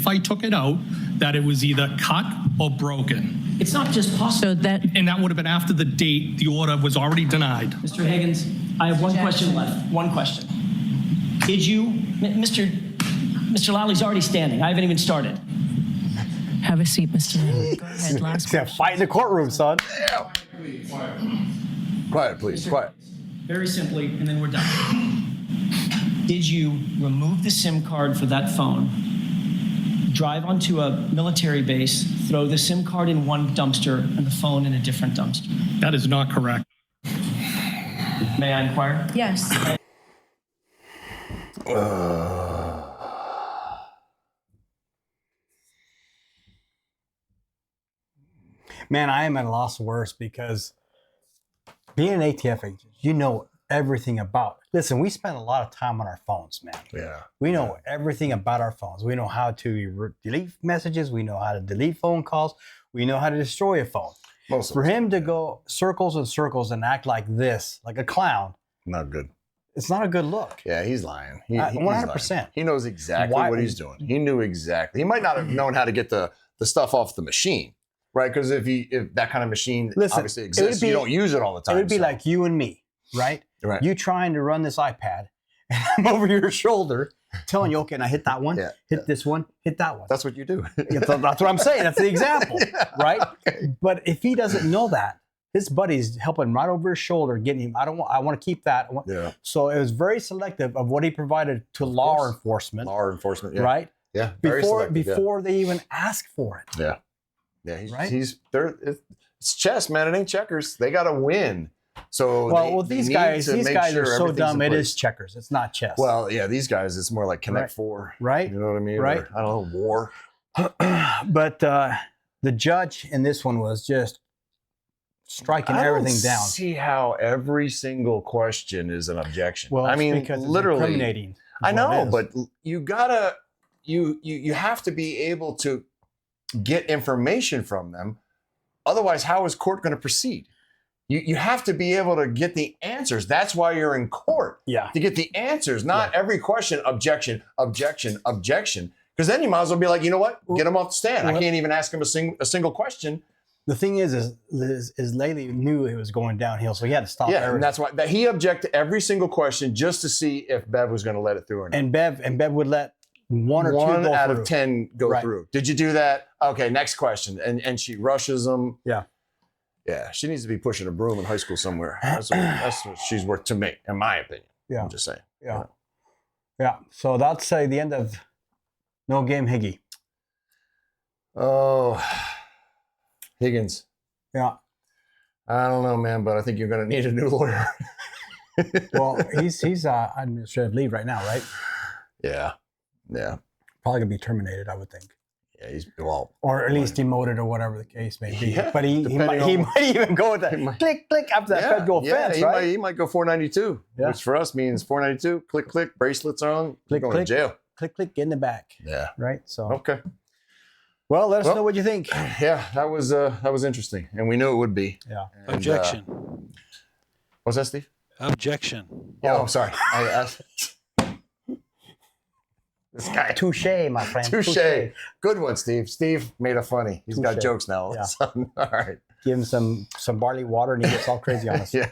I took it out, that it was either cut or broken. It's not just possible. So that. And that would have been after the date the order was already denied. Mr. Higgins, I have one question left. One question. Did you, Mr. Lowley's already standing. I haven't even started. Have a seat, Mr. Lowley. Go ahead. Last Yeah, fight in the courtroom, son. Quiet, please. Quiet. Very simply, and then we're done. Did you remove the SIM card for that phone, drive onto a military base, throw the SIM card in one dumpster and the phone in a different dumpster? That is not correct. May I inquire? Yes. Man, I am at a loss of words because being an ATF agent, you know everything about it. Listen, we spend a lot of time on our phones, man. Yeah. We know everything about our phones. We know how to delete messages. We know how to delete phone calls. We know how to destroy a phone. For him to go circles and circles and act like this, like a clown, not good. It's not a good look. Yeah, he's lying. 100%. He knows exactly what he's doing. He knew exactly. He might not have known how to get the stuff off the machine, right? Because if that kind of machine obviously exists, you don't use it all the time. It would be like you and me, right? Right. You trying to run this iPad, and I'm over your shoulder telling you, okay, now hit that one, hit this one, hit that one. That's what you do. That's what I'm saying. That's the example, right? Okay. But if he doesn't know that, his buddy's helping right over his shoulder, getting him. I want to keep that. So it was very selective of what he provided to law enforcement. Law enforcement, right? Yeah. Before they even ask for it. Yeah. Yeah. He's there. It's chess, man. It ain't checkers. They got to win. So these guys are so dumb. It is checkers. It's not chess. Well, yeah, these guys, it's more like Connect Four, right? You know what I mean? Right. Or, I don't know, war. But the judge in this one was just striking everything down. See how every single question is an objection. Well, I mean, because literally, it's incriminating. I know, but you gotta, you have to be able to get information from them. Otherwise, how is court going to proceed? You have to be able to get the answers. That's why you're in court. Yeah. To get the answers, not every question, objection, objection, objection. Because then you might as well be like, you know what? Get him off the stand. I can't even ask him a single question. The thing is Laley knew it was going downhill, so he had to stop. Yeah, and that's why he objected to every single question just to see if Bev was going to let it through or not. And Bev would let one or two go out through. of 10 go through. Did you do that? Okay, next question. And she rushes them. Yeah. Yeah, she needs to be pushing a broom in high school somewhere. That's what she's worth to me, in my opinion. Yeah. I'm just saying. Yeah. Yeah. So that's the end of No Game Higgy. Oh, Higgins. Yeah. I don't know, man, but I think you're going to need a new lawyer. Well, he's administrative leave right now, right? Yeah. Yeah. Probably going to be terminated, I would think. Yeah, or at least demoted or whatever the case may be. Yeah, but he might even go with that click, click after that federal offense, right? He might go 492, which for us means 492, click, click, bracelets on, click, going click, to jail. Click, click, get in the back. Yeah. Right? So okay. Well, let us know what you think. Yeah, that was interesting. And we knew it would be. Yeah. And, objection. What's that, Steve? Objection. Oh, sorry. I asked. This guy. Touche, my friend. Touche. Good one, Steve. Steve made a funny. He's got jokes now. All of a sudden. All right. Give him some barley water and he gets all crazy on us. Yeah.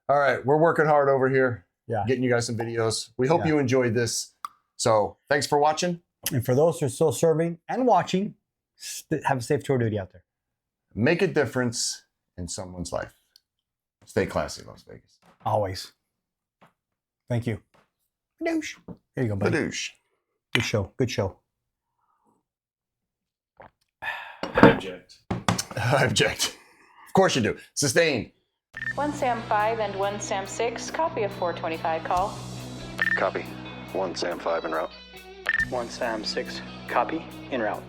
All right. We're working hard over here. Yeah. Getting you guys some videos. We hope you enjoyed this. So thanks for watching. And for those who are still serving and watching, have a safe tour duty out there. Make a difference in someone's life. Stay classy, Las Vegas. Always. Thank you. Badoosh. Here you go, buddy. Badoosh. Good show. Good show. I object. I object. Of course you do. Sustained. 1 Sam 5 and 1 Sam 6. Copy of 425 call. Copy. 1 Sam 5 en route. 1 Sam 6. Copy. En route.